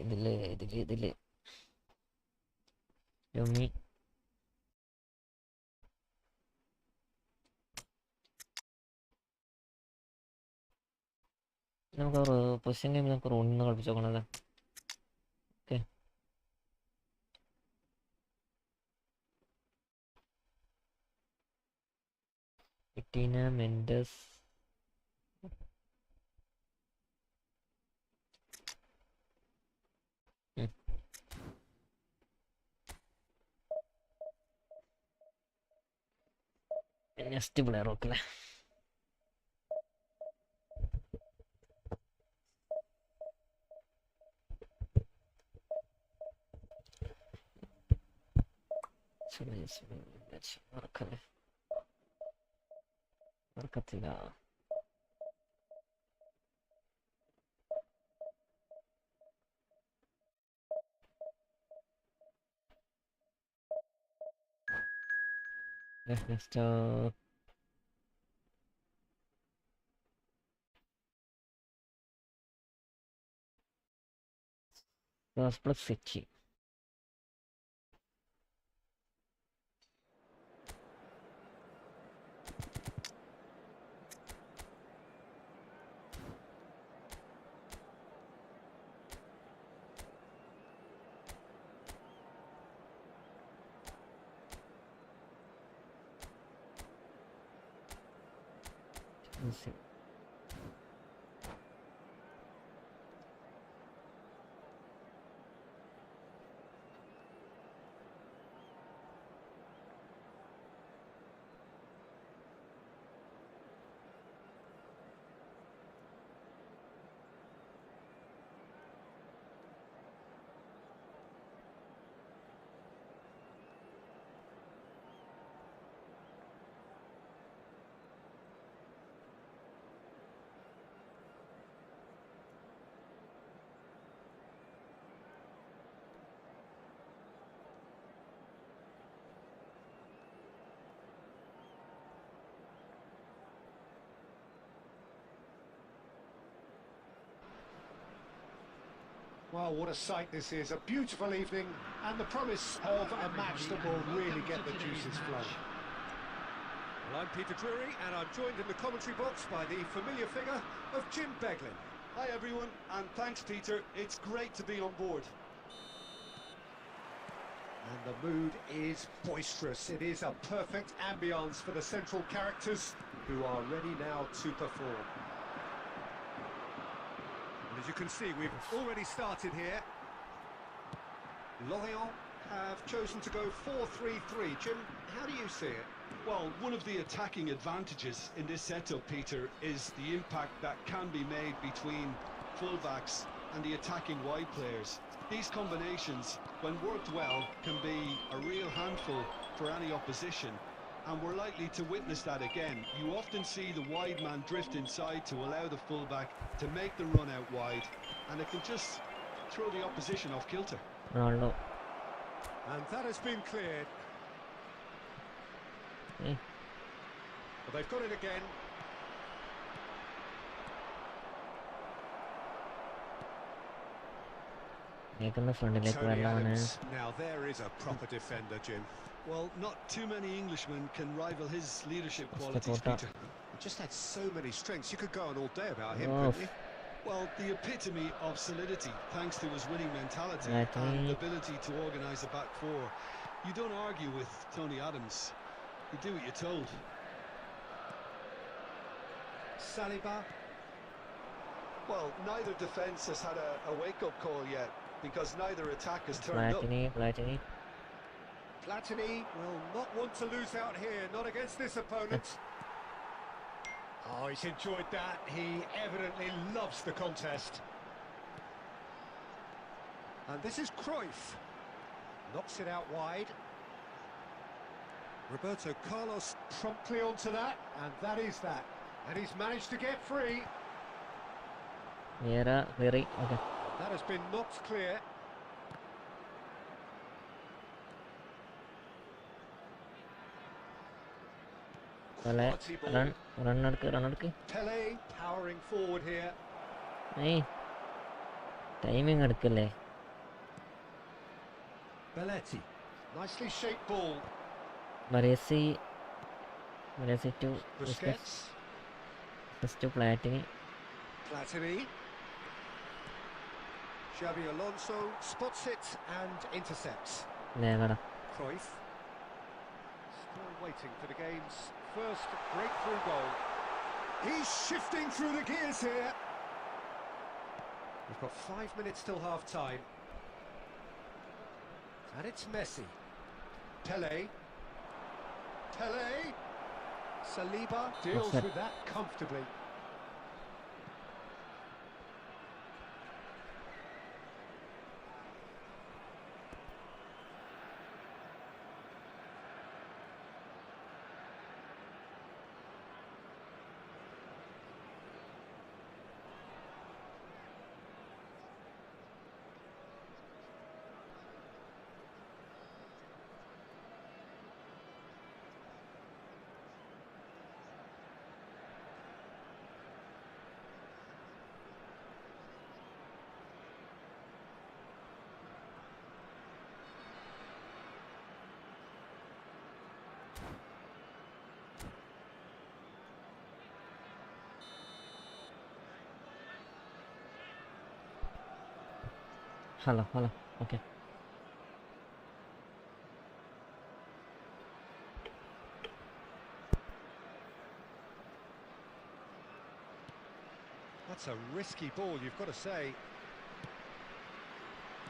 ഇതില് രമ്മി. നമുക്ക് position ഗെയിമിൽ നമുക്ക് റോണിൽ നിന്ന് കളിപ്പിച്ച് നോക്കണല്ലേ. Okay. ഇറ്റീന Mendes. Next player നോക്കല്ലേ. നടക്കല്ലേ. നടക്കത്തില്ല. Next plus City. Chelsea. Well, what a sight this is. A beautiful evening and the promise of a match that will really get the juices flowing. Well, I'm Peter Drury and I'm joined in the commentary box by the familiar figure of Jim Beglin. Hi everyone, and thanks Peter. It's great to be on board. And the mood is boisterous. It is a perfect ambience for the central characters who are ready now to perform. And as you can see, we've already started here. Lorient have chosen to go 4-3-3. Jim, how do you see it? Well, one of the attacking advantages in this setup, Peter, is the impact that can be made between fullbacks and the attacking wide players. These combinations, when worked well, can be a real handful for any opposition. And we're likely to witness that again. You often see the wide man drift inside to allow the fullback to make the run out wide, and it can just throw the opposition off kilter. Ronaldo. And that has been cleared. Okay. Well, they've got it again. Tony Adams. Now there is a proper defender, Jim. Well, not too many Englishmen can rival his leadership qualities, Peter. He just had so many strengths. You could go on all day about him, Oh. couldn't you? Well, the epitome of solidity, thanks to his winning mentality Right. and ability to organise a back four. You don't argue with Tony Adams. You do what you're told. Saliba. Well, neither defence has had a wake-up call yet, because neither attack has turned up. Platini. Platini will not want to lose out here, not against this opponent. Oh, he's enjoyed that. He evidently loves the contest. And this is Cruyff. Knocks it out wide. Roberto Carlos promptly onto that, and that is that. And he's managed to get free. Vieira, very okay. That has been knocked clear. Quality ball. Run. Pele powering forward here. Hey. Timing edukale. Belletti. Nicely shaped ball. Baresi to Busquets. to Platini. Platini. Xabi Alonso spots it and intercepts. Nevada. Cruyff. Still waiting for the game's first breakthrough goal. He's shifting through the gears here. We've got 5 minutes till half-time. And it's Messi. Pele. Saliba deals with that comfortably. Hello, okay. That's a risky ball, you've got to say.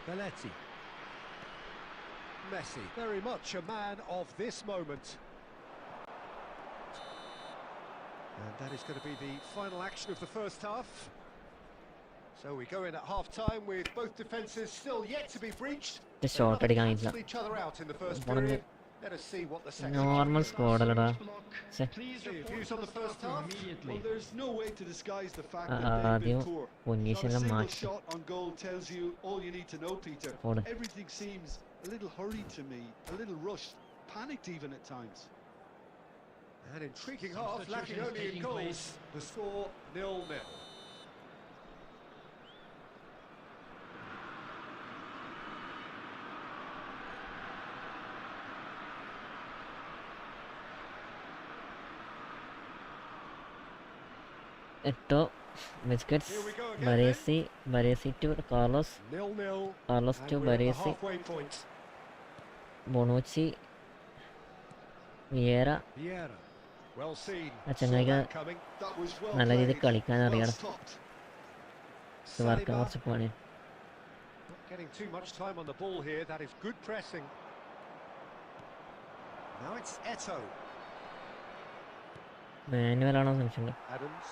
Belletti. Messi, very much a man of this moment. And that is going to be the final action of the first half. So we go in at half-time with both defences still yet to be breached. The shot They cancel each other out in the first One of period. Let us see what the second normal score alada. Please Your report views to on the the first staff room half? immediately. Well, there's no way to disguise the fact that Ah, they've been ആദ്യം poor. Not a പൊന്നീശെല്ലാം single മാറ്റി shot on goal tells you all you need to know, Peter. ഓട്. Everything seems a little hurried to me, a little rushed, panicked even at times. An intriguing half, lacking Substitutions only in taking goals. place. The score 0-0. Etto biscuits. Here we go again, Baresi to Carlos. 0-0. Carlos And to we're at the Baresi. halfway point. Bonucci. Vieira. Vieira. Well seen. ആ Saw ചങ്ങായിക്ക് that coming. That was well നല്ല രീതിയിൽ played, കളിക്കാൻ well അറിയണം. stopped. Work Saliba. കുറച്ച് പണി. Not getting too much time on the ball here. That is good pressing. Now it's Eto. Manuel ആണോ സംശയമുണ്ട്. Adams.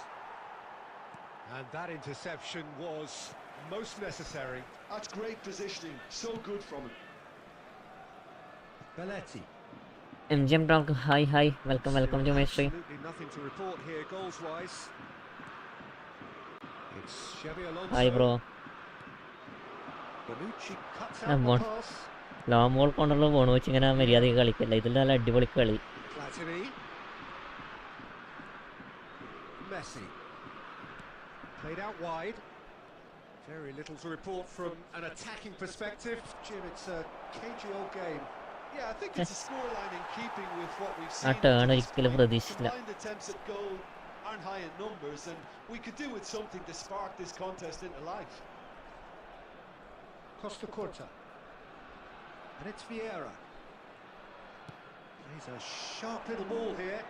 And that interception was most necessary. That's great positioning, so good from him. Belletti. MGM Talk. Hi. Welcome to my stream. Absolutely nothing to report here goals-wise. It's Xabi Alonso. Hi bro. Bonucci cuts Ah, out the bon. pass. Long ball കൊണ്ടുള്ള ബോണുവെച്ച് ഇങ്ങനെ മര്യാദയ്ക്ക് കളിക്കില്ല. ഇതിൽ നല്ല അടിപൊളി കളി. Platini. Messi. Played out wide. Very little to report from an attacking perspective. Jim, it's a cagey old game. Yeah, I think it's a scoreline in keeping with what we've ആ seen. Turn up to this ഒരിക്കലും point. പ്രതീക്ഷിച്ചില്ല. Combined attempts at goal aren't high in numbers, and we could do with something to spark this contest into life. Costa Curta. And it's Vieira. He's a sharp little ball here.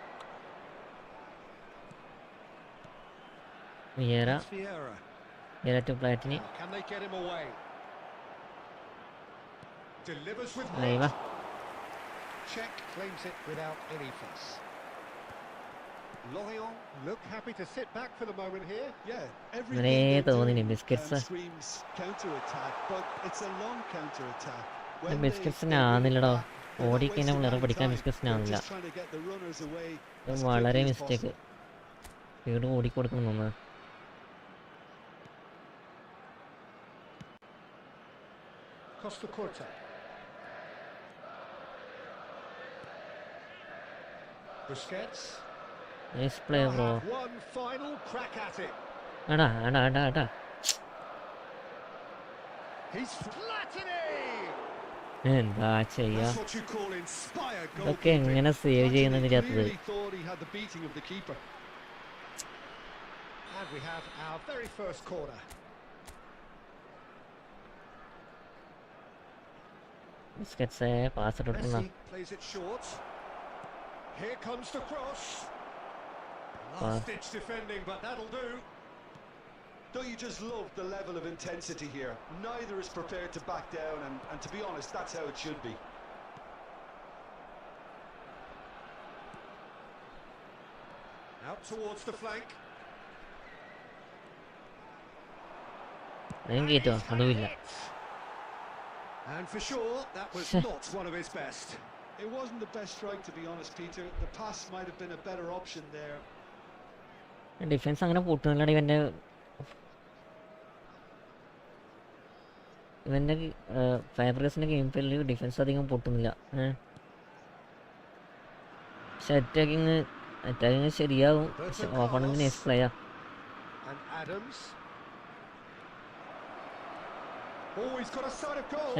Vieira. It's Vieira. to Platini. Now, can they get him away? Delivers with Ahí va. wit. Check claims it without any fuss. Lorient look happy to sit back for the moment here. Yeah, Mane everything they തോന്നിനി do biscuits. screams counter-attack, but it's a long counter-attack. ബിസ്ക്കറ്റ്സിനാവുന്നില്ലടോ. ഓടിക്കഴിഞ്ഞാൽ വിളറ് പഠിക്കാൻ ബിസ്ക്കറ്റ്സിനാവുന്നില്ല. ഇത് വളരെ mistake. Speed ഓടിക്കൊടുക്കണം നമ്മൾ. Costa Curta. Busquets. Nice play bro. One final crack at it. എടാ. He's Platini. എന്താ ചെയ്യാ? That's what you call inspired ഇതൊക്കെ goalkeeping. എങ്ങനെ save ചെയ്യുന്നതിനകത്ത്? Clearly thought he had the beating of the keeper. And we have our very first corner. Biscuits pass ഇട്ടിട്ടുള്ള Messi plays it short. Here comes the cross. Pass. Last-ditch defending, but that'll do. Don't you just love the level of intensity here? Neither is prepared to back down, and to be honest, that's how it should be. Out towards the flank. കേട്ടോ അതുമില്ല. And for sure, that was not one of his best. It wasn't the best strike, to be honest, Peter. The pass might have been a better option there. Defence അങ്ങനെ പൊട്ടുന്നില്ല. ഇവൻ്റെ ഫാബ്രിക്സിൻ്റെ game പ്ലേയിൽ defence അധികം പൊട്ടുന്നില്ല. പക്ഷെ attacking ശരിയാവും. പക്ഷെ ഓപ്പണൻറ്റിന് next player. And Adams. Oh, he's got a sight of goal.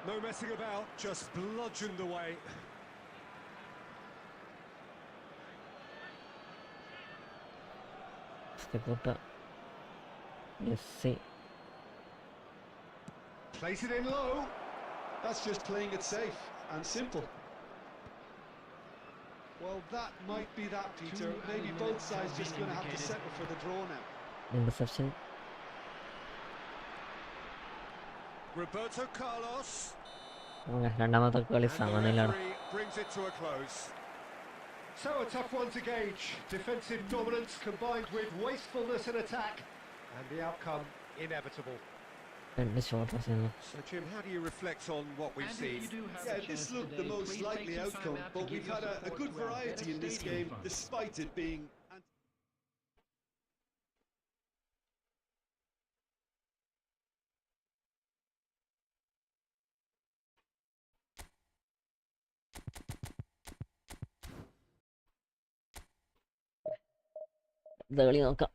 No messing about, just bludgeoned away. Messo Plays it in low. That's just playing it safe and simple. Well, that might be that, Peter. Maybe both sides just going to have to settle for the draw now. Interception. Roberto Carlos. രണ്ടാമത്തെ കളി And the സമനിലാണ്. referee brings it to a close. So a tough one to gauge. Defensive dominance combined with wastefulness in attack, and the outcome inevitable. രണ്ട് shot So Jim, how do you reflect on what we've seen? Yeah, this looked the most likely outcome, but we've had a good variety in this game, despite it being... കളി നോക്കാം.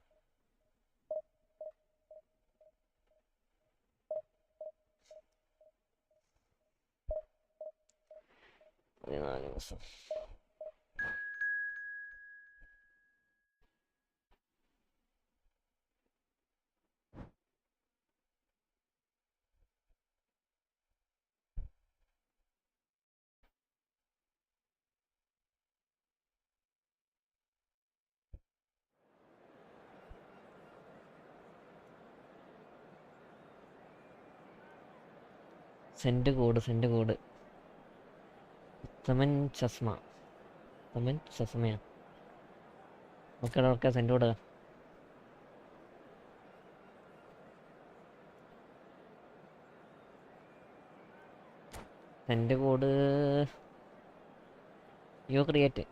Send code തമൻ ചസ്മയാ. Okay send code. Send code you create.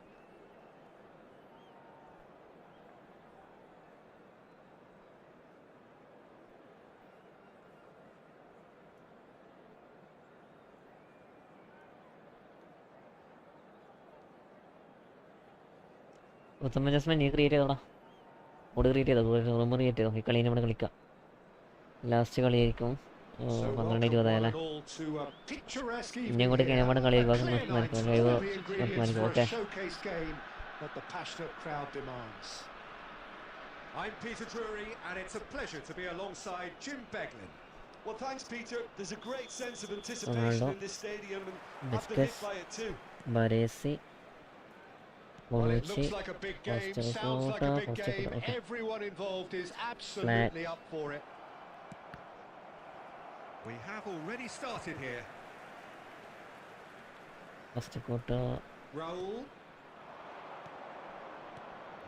ഉത്തമ ജസ്മൻ നീ create ചെയ്തോടാ. Board create ചെയ്തോ, room create ചെയ്തോ. ഈ കളീനെ ഇവിടെ കളിക്കാം. ലാസ്റ്റ് കളിയായിരിക്കും 12:20 ഇനിയും കൂടി കഴിഞ്ഞാൽ കളിയായിരിക്കും. Okay. I'm Peter Drury, and it's a pleasure to be alongside Jim Beglin. Well, thanks, Peter. There's a great sense of anticipation in this stadium, and after hit by it too. Baresi. Well, it looks like a big game, sounds like a big game. Everyone involved is absolutely up for it. We have already started here. First quarter. Raul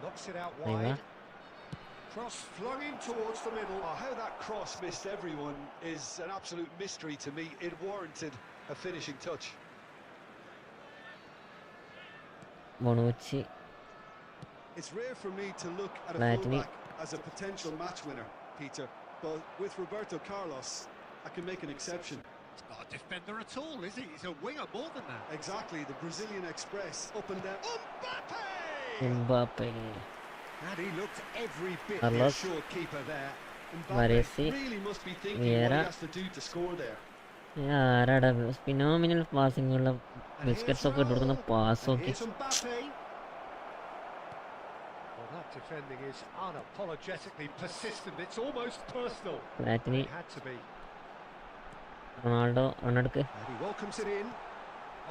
knocks it out wide. Cross flung in towards the middle. Oh, how that cross missed everyone is an absolute mystery to me. It warranted a finishing touch. Bonucci. It's rare for me to look at a fullback as a potential match winner, Peter, but with Roberto Carlos, I can make an exception. He's not a defender at all, is he? He's a winger more than that. Exactly, the Brazilian Express, up and down. Mbappe. And he looked every bit the Carlos. assured keeper there. Baresi. Really must be thinking what he has to do to score there. ആരാടാ phenomenal പാസിങ്ങുള്ള biscuits ഒക്കെ കൊടുക്കുന്ന pass ഒക്കെ. Well, that defending is unapologetically persistent. It's almost personal. Platini. It had to be. Ronaldo റണ്ണടുക്ക്. And he welcomes it in.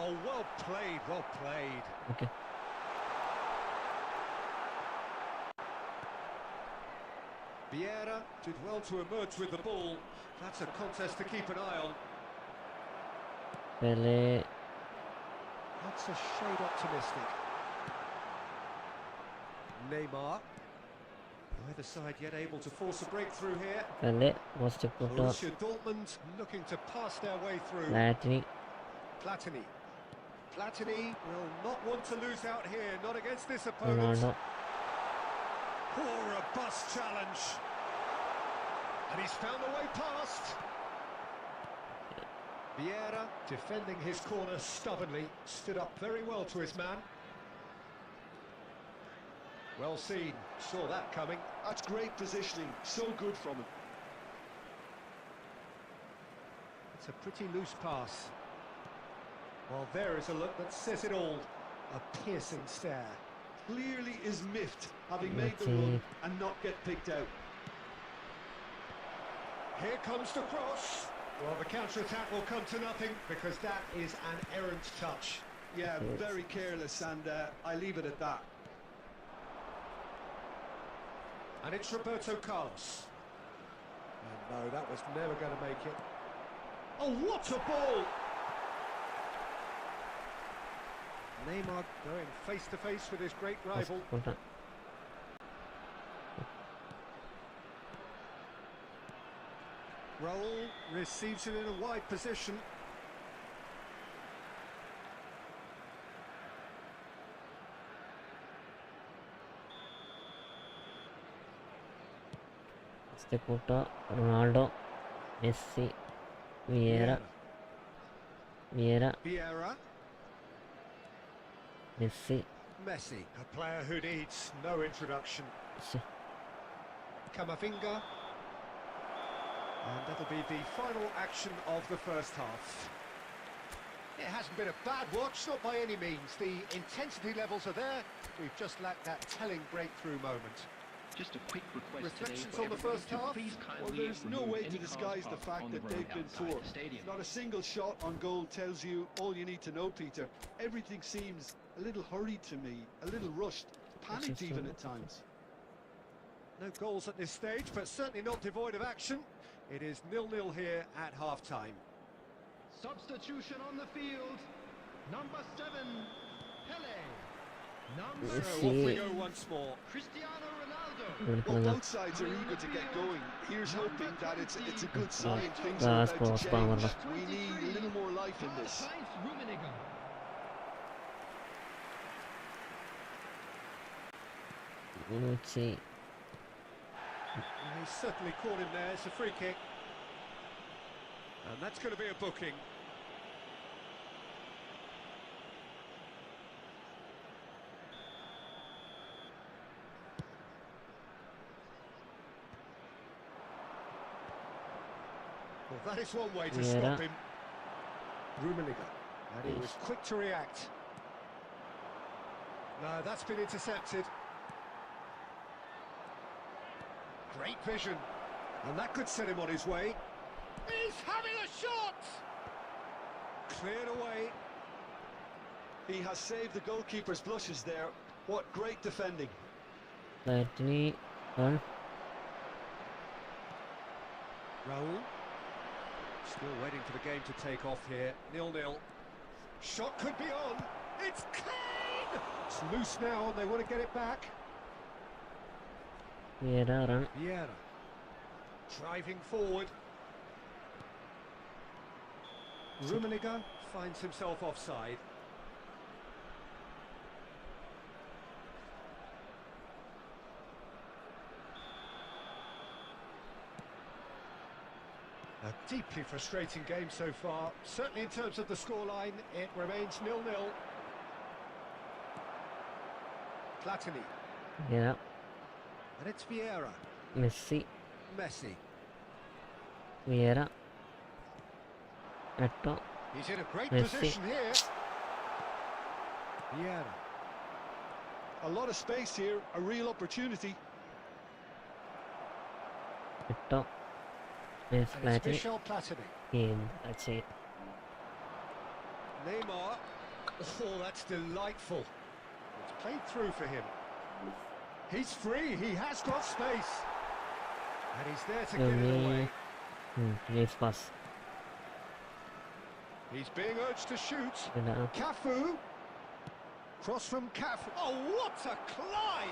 Oh, well played, well played. Okay. Vieira did well to emerge with the ball. That's a contest to keep an eye on. Pele. That's a shade optimistic. Neymar. Neither side yet able to force a breakthrough here. Pele. Post quarter. Borussia Dortmund looking to pass their way through. Platini. Platini will not want to lose out here, not against this opponent. Ronaldo. Poor robust challenge. And he's found a way past. Vieira, defending his corner stubbornly, stood up very well to his man. Well seen, saw that coming. That's great positioning, so good from him. It's a pretty loose pass. Well, there is a look that says it all. A piercing stare. Clearly is miffed, having made the run and not get picked out. Here comes the cross. Well, the counter-attack will come to nothing because that is an errant touch. Yeah, very careless, and I leave it at that. And it's Roberto Carlos. And no, that was never going to make it. Oh, what a ball! Neymar going face-to-face with his great rival. Raul receives it in a wide position. Ronaldo, Messi, Vieira, Messi. Messi, a player who needs no introduction. Camavinga. And that'll be the final action of the first half. It hasn't been a bad watch, not by any means. The intensity levels are there. We've just lacked that telling breakthrough moment. Just a quick request Reflections today on the for first everybody half? to please Well, kindly there's no remove way any to disguise the cars fact on that the they've road been outside poor. the stadium. Not a single shot on goal tells you all you need to know, Peter. Everything seems a little hurried to me, a little rushed, panicked even at times. No goals at this stage, but certainly not devoid of action. It is 0-0 here at half-time. Substitution on the field. Number 7, Pele. Number Yes, So off we he- go once more. Cristiano Ronaldo. Well, both sides are eager to get going. Here's hoping that it's a good sign. Things are That's about to possible. change. We need a little more life in this. Karl-Heinz Rummenigge. Unucci. And he's certainly caught him there. It's a free kick. And that's going to be a booking. Well, that is one way to stop him. Rummenigge. And he was quick to react. No, that's been intercepted. Great vision. And that could set him on his way. He's having a shot! Cleared away. He has saved the goalkeeper's blushes there. What great defending. Platini on. Raul. Still waiting for the game to take off here. 0-0. Shot could be on. It's Kane! It's loose now and they want to get it back. Vieira run. Vieira. Driving forward. Rummenigge finds himself offside. A deeply frustrating game so far. Certainly in terms of the scoreline, it remains 0-0. Platini. Yeah. And it's Vieira. Messi. Messi. Vieira. Etto. He's in a great Messi. position here. Vieira. A lot of space here, a real opportunity. Etto. Yes, And it's Platini. Michel Platini. In. That's it. Neymar. Oh, that's delightful. It's played through for him. He's free. He has got space. And he's there to get it away. Nice pass. He's being urged to shoot. Yeah. Cafu. Cross from Cafu. Oh, what a climb!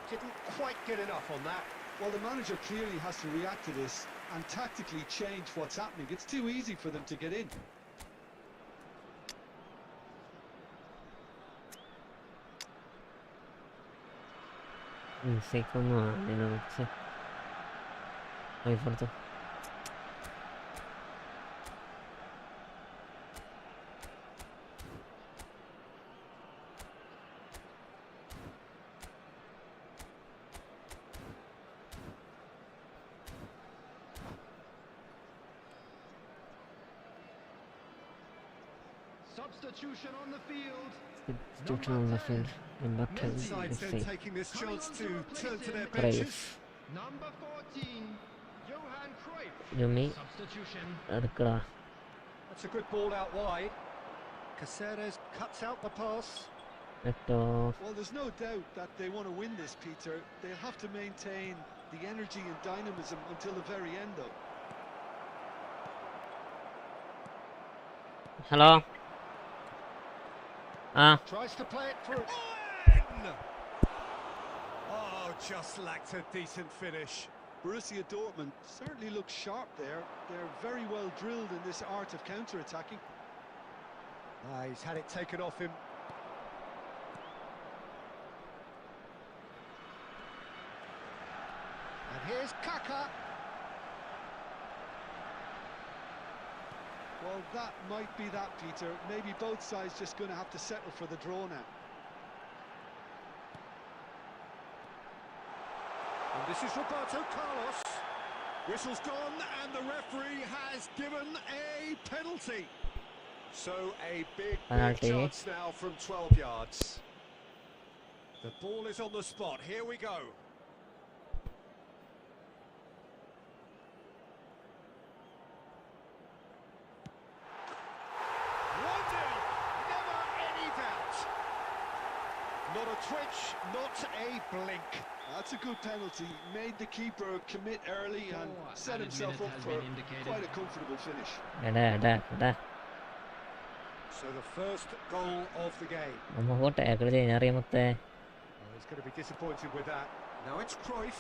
Didn't quite get enough on that. Well, the manager clearly has to react to this and tactically change what's happening. It's too easy for them to get in. Secondo anno, sì. Hai fatto. Substitution on the field. Substitution on the field. Number 10. Sides then Messi. taking this chance to turn to their Brave. benches. Number 14, Johan Cruyff. ജുമ്മി Substitution. എടുക്കടാ. That's a good ball out wide. Caceres cuts out the pass. എട്ടോ. Well, there's no doubt that they want to win this, Peter. They'll have to maintain the energy and dynamism until the very end, though. Hello. ആ Tries to play it through. Oh, just lacked a decent finish. Borussia Dortmund certainly looks sharp there. They're very well drilled in this art of counter-attacking. He's had it taken off him. And here's Kaka. Well, that might be that, Peter. Maybe both sides just going to have to settle for the draw now. And this is Roberto Carlos. Whistle's gone and the referee has given a penalty. So a big Penalty. chance now from 12 yards. The ball is on the spot. Here we go. Never any doubt. Not a twitch, not a blink. That's a good penalty. Made the keeper commit early and set added himself minute up has for been indicated. quite a comfortable finish. എടാ എടാ എടാ So the first goal of the game. നമുക്ക് tackle ചെയ്യാൻ അറിയാമത്തെ. Oh, he's going to be disappointed with that. Now it's Cruyff.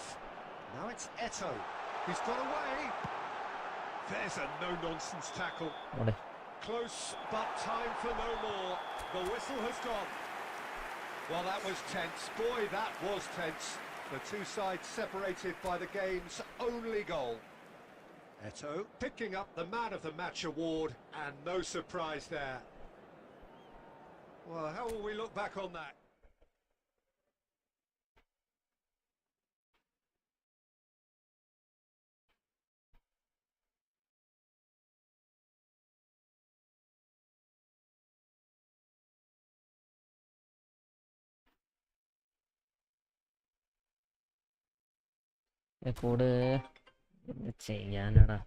Now it's Eto. He's got away. There's a no-nonsense tackle. അവിടെ Close, but time for no more. The whistle has gone. Well, that was tense. Boy, that was tense. The two sides separated by the game's only goal. Eto picking up the Man of the Match award, and no surprise there. Well, how will we look back on that? കൂട് ചെയ്യാനടാ.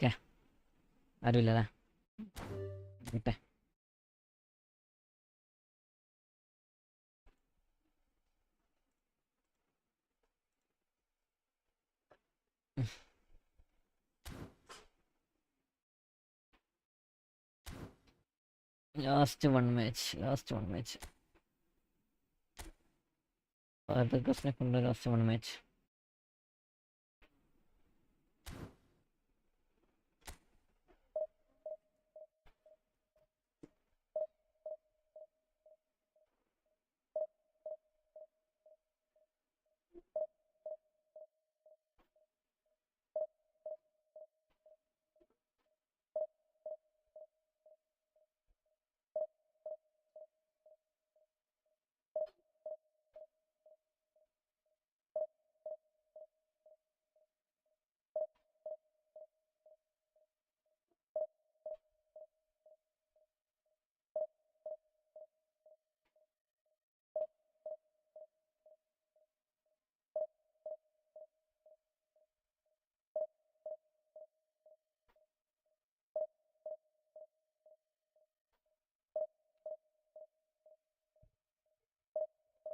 Okay, ആരുമില്ലല്ലേ? കിട്ടെ. Last one match. ഫാദർഗസിനെ കൊണ്ട് last one match.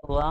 പോവാ.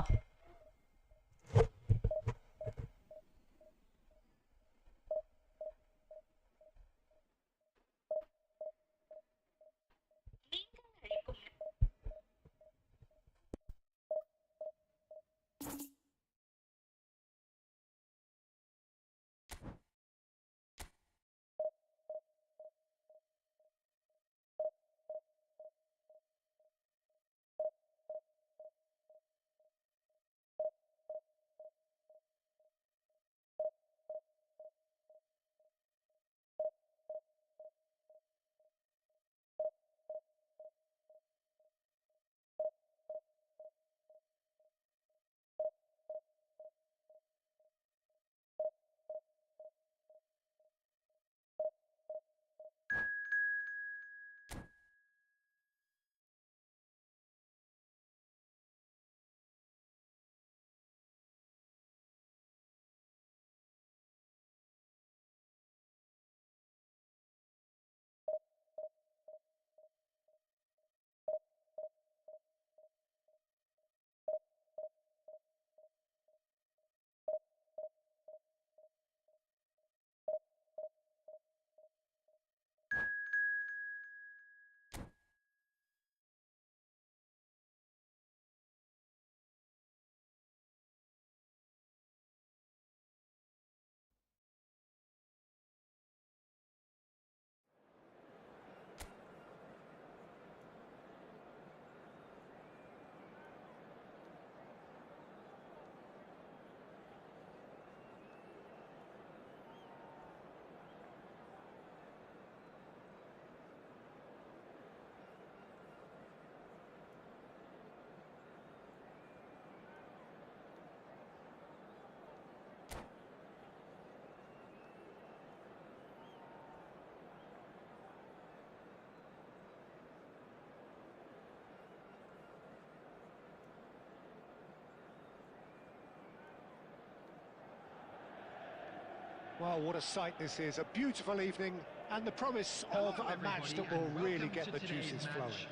Well, what a sight this is. A beautiful evening and the promise of a match that will really get the juices flowing.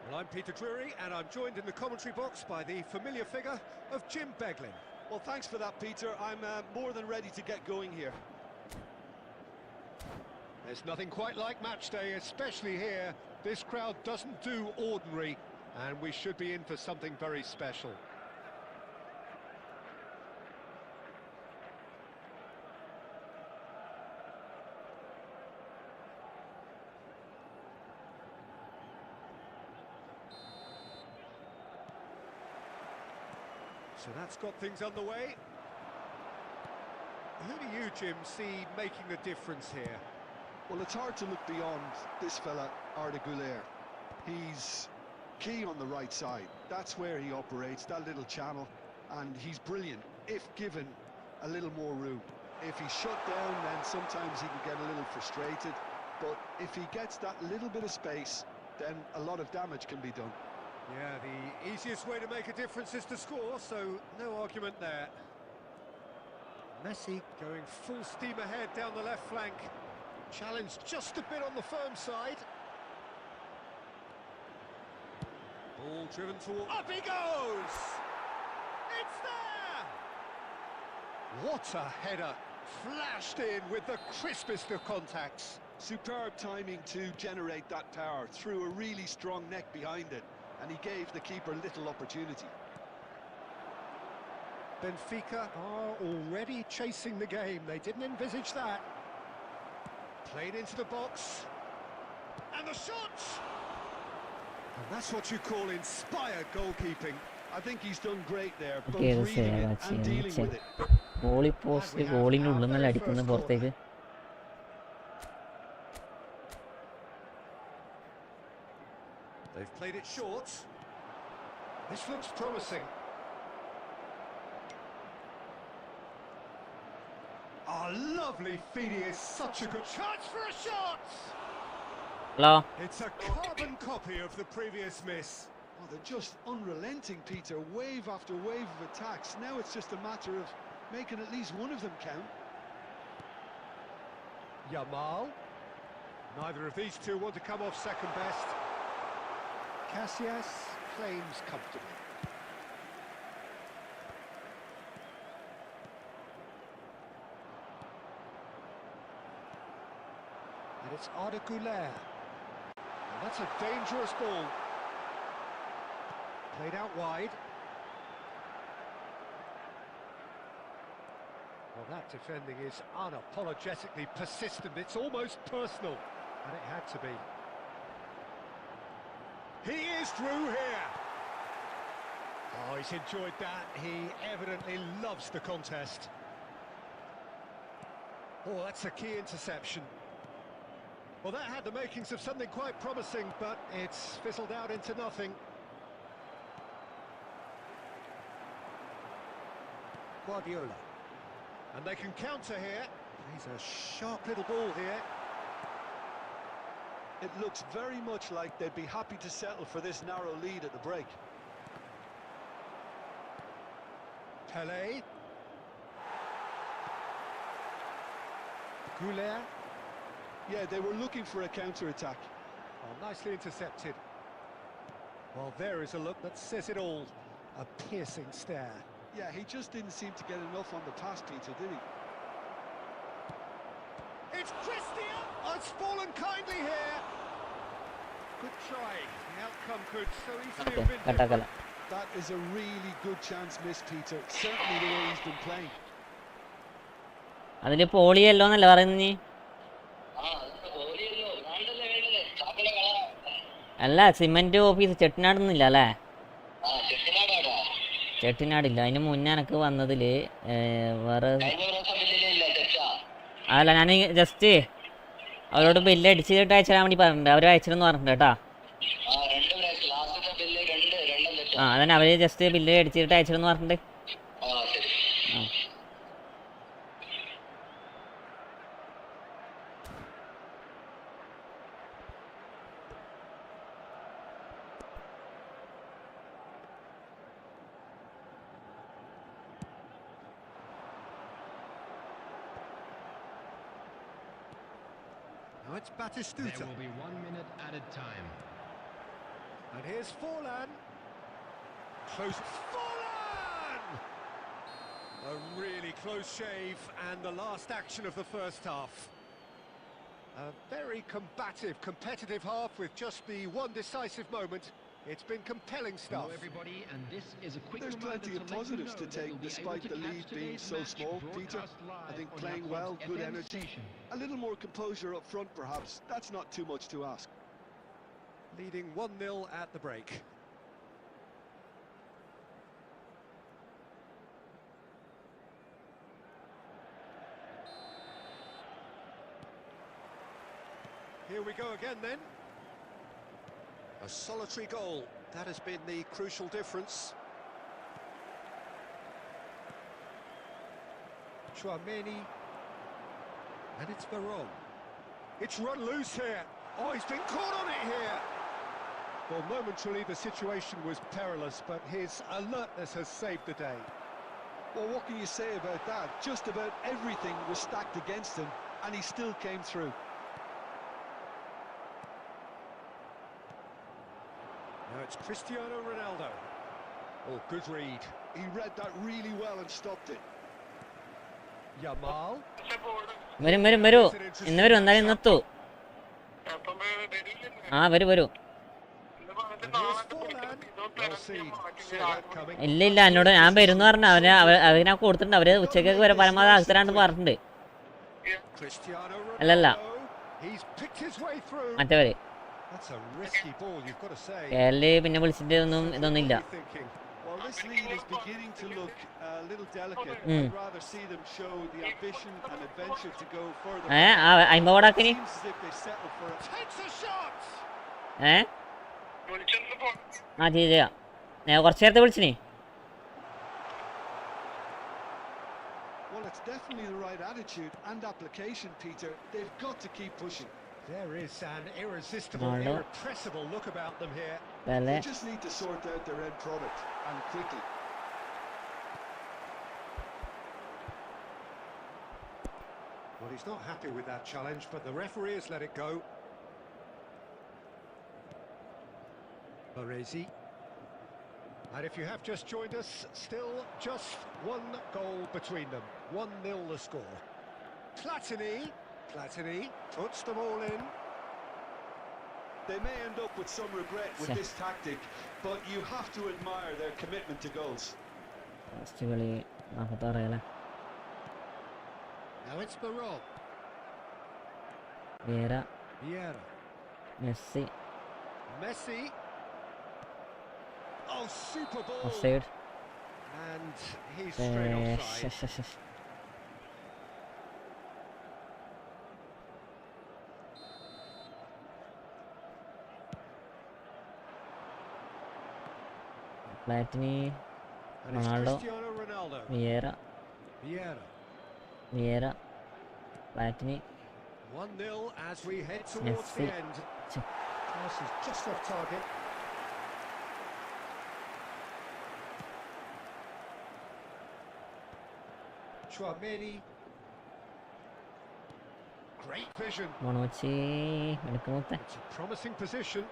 Well, I'm Peter Drury and I'm joined in the commentary box by the familiar figure of Jim Beglin. Well, thanks for that, Peter. I'm more than ready to get going here. There's nothing quite like match day, especially here. This crowd doesn't do ordinary, and we should be in for something very special. So that's got things underway. Who do you, Jim, see making the difference here? Well, it's hard to look beyond this fella, Arda Güler. He's key on the right side. That's where he operates, that little channel, and he's brilliant if given a little more room. If he's shut down, then sometimes he can get a little frustrated, but if he gets that little bit of space, then a lot of damage can be done. Yeah, the easiest way to make a difference is to score, so no argument there. Messi going full steam ahead down the left flank. Challenge just a bit on the firm side. Ball driven toward... Up he goes! It's there! What a header! Flashed in with the crispest of contacts. Superb timing to generate that power, threw a really strong neck behind it, and he gave the keeper little opportunity. Benfica are already chasing the game. They didn't envisage that. Played into the box. And the shot! And that's what you call inspired goalkeeping. I think he's done great there, both Okay, reading it and dealing with it. Goalie post, goalie ഉള്ളിൽ നിന്നല്ല അടിക്കുന്നത് പുറത്തേക്ക്. They've played it short. This looks promising. Oh, lovely feeding is such a good chance for a shot! Hello. It's a carbon copy of the previous miss. Oh, they're just unrelenting, Peter. Wave after wave of attacks. Now it's just a matter of making at least one of them count. Yamal. Neither of these two want to come off second best. Casillas claims comfortably. And it's Arda Güler. And that's a dangerous ball. Played out wide. Well, that defending is unapologetically persistent. It's almost personal. And it had to be. He is through here. Oh, he's enjoyed that. He evidently loves the contest. Oh, that's a key interception. Well, that had the makings of something quite promising, but it's fizzled out into nothing. Guardiola. And they can counter here. He's a sharp little ball here. It looks very much like they'd be happy to settle for this narrow lead at the break. Pelé. Güler. Yeah, they were looking for a counter-attack. Oh, nicely intercepted. Well, there is a look that says it all. A piercing stare. Yeah, he just didn't seem to get enough on the pass, Peter, did he? It's Christian! Oh, it's fallen kindly here. Good try. The outcome could so easily have been കട്ടാക്കല. different. That is a really good chance missed, Peter. Certainly the way he's been playing. അതില് പോളിയല്ലോ എന്നല്ല പറയുന്നത് നീ? അല്ല, cement office ചെട്ടിനാടൊന്നുമില്ല അല്ലേ? ചെട്ടിനാടില്ല. അതിന് മുന്നേ എനക്ക് വന്നതില് വേറെ അല്ല, ഞാൻ ജസ്റ്റ് അവരോട് ബില്ല് അടിച്ചിട്ട് അയച്ചു തരാൻ വേണ്ടി പറഞ്ഞിട്ടുണ്ട്. അവർ അയച്ചിട്ടെന്ന് പറഞ്ഞിട്ടുണ്ട് കേട്ടാ. ആ, അതന്നെ അവര് ജസ്റ്റ് ബില്ല് അടിച്ചിട്ട് അയച്ചിട്ടെന്ന് പറഞ്ഞിട്ടുണ്ട്. Now it's Batistuta. There will be 1 minute added time. And here's Forlan. Close. Forlan! A really close shave, and the last action of the first half. A very combative, competitive half with just the one decisive moment. It's been compelling stuff. Hello everybody, and this is a quick There's reminder plenty of to let you positives know to that take you'll be despite able to the catch lead being today's so match small, Peter. broadcast live I think on playing your well, club's good FM energy. station. A little more composure up front, perhaps. That's not too much to ask. Leading 1-0 at the break. Here we go again then. A solitary goal. That has been the crucial difference. Chouameni. And it's Veron. It's run loose here. Oh, he's been caught on it here. Well, momentarily the situation was perilous, but his alertness has saved the day. Well, what can you say about that? Just about everything was stacked against him, and he still came through. It's Cristiano Ronaldo. Oh, good read. He read that really well and stopped it. Yamal. വരും വരും വരൂ, ഇന്ന് വരും, എന്നാലും ഇന്നെത്തൂ. ആ വരൂ വരൂ. And here's Forlan. Well seen. Saw that coming. ഇല്ല ഇല്ല, എന്നോട് ഞാൻ വരുമെന്ന് പറഞ്ഞു. അവരെ കൊടുത്തിട്ടുണ്ട്. അവര് ഉച്ചക്കൊക്കെ വരെ പരമാവധി ആൾക്കാരാണ്ട് പറഞ്ഞിട്ടുണ്ട്. Cristiano അല്ലല്ല, Ronaldo. He's picked his way through. മറ്റവര് That's a risky ball, you've got to say. കേരളി പിന്നെ വിളിച്ചിട്ട് ഇതൊന്നും ഇല്ല. Thinking. Well, this lead is beginning to look a little delicate. I'd rather see them show the ambition and adventure to go further. അമ്പവടാക്കിനി Seems as if they settle for it. Takes a shot. ആ ചെയ്യാം. ഞാൻ കുറച്ച് നേരത്തെ വിളിച്ചിനി. Well, it's definitely the right attitude and application, Peter. They've got to keep pushing. There is an irresistible, Ronaldo. irrepressible look about them here. Pele. They just need to sort out their end product and quickly. Well, he's not happy with that challenge, but the referee has let it go. Baresi. And if you have just joined us, still just one goal between them. 1-0 the score. Platini puts them all in. They may end up with some regret with this tactic, but you have to admire their commitment to goals. Last കളി 46 അല്ലേ. Now it's Barol. Vieira, Vieira. Messi, Messi. Oh, super ball. offside. And he's straight offside. Platini, And it's Ronaldo. Cristiano Ronaldo. Vieira, Vieira. Platini. 1-0 as we head towards Messi. the end. Pass is just off target. Chouameni. Great vision. Monochi, എടുക്കുമൊക്കെ. It's a promising position.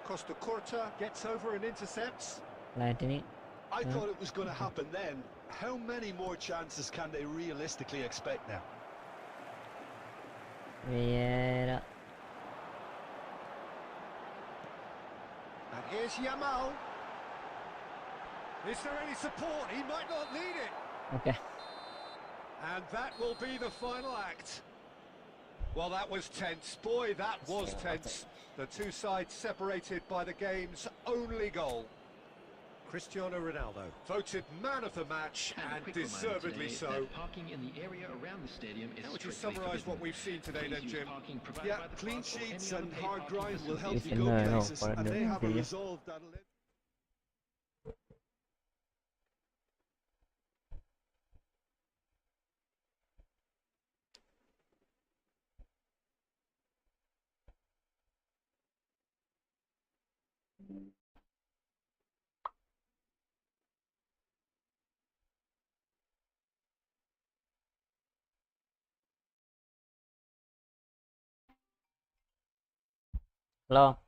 Costa Curta gets over and intercepts. Platini, I thought it was going to happen then. How many more chances can they realistically expect now? Vieira, And here's Yamal. Is there any support? He might not need it. okay. And that will be the final act. Well, that was tense. Boy, that was tense. The two sides separated by the game's only goal. Cristiano Ronaldo voted man of the match, and deservedly so. Parking in the area around the stadium is How would you strictly summarise what forbidden. we've seen today then, Please use Jim? parking provided Yeah, by the clean club or sheets any and other hard paid grind parking will help you facility. go No, places, pardon and they me, have a yeah. resolve that'll... Hello.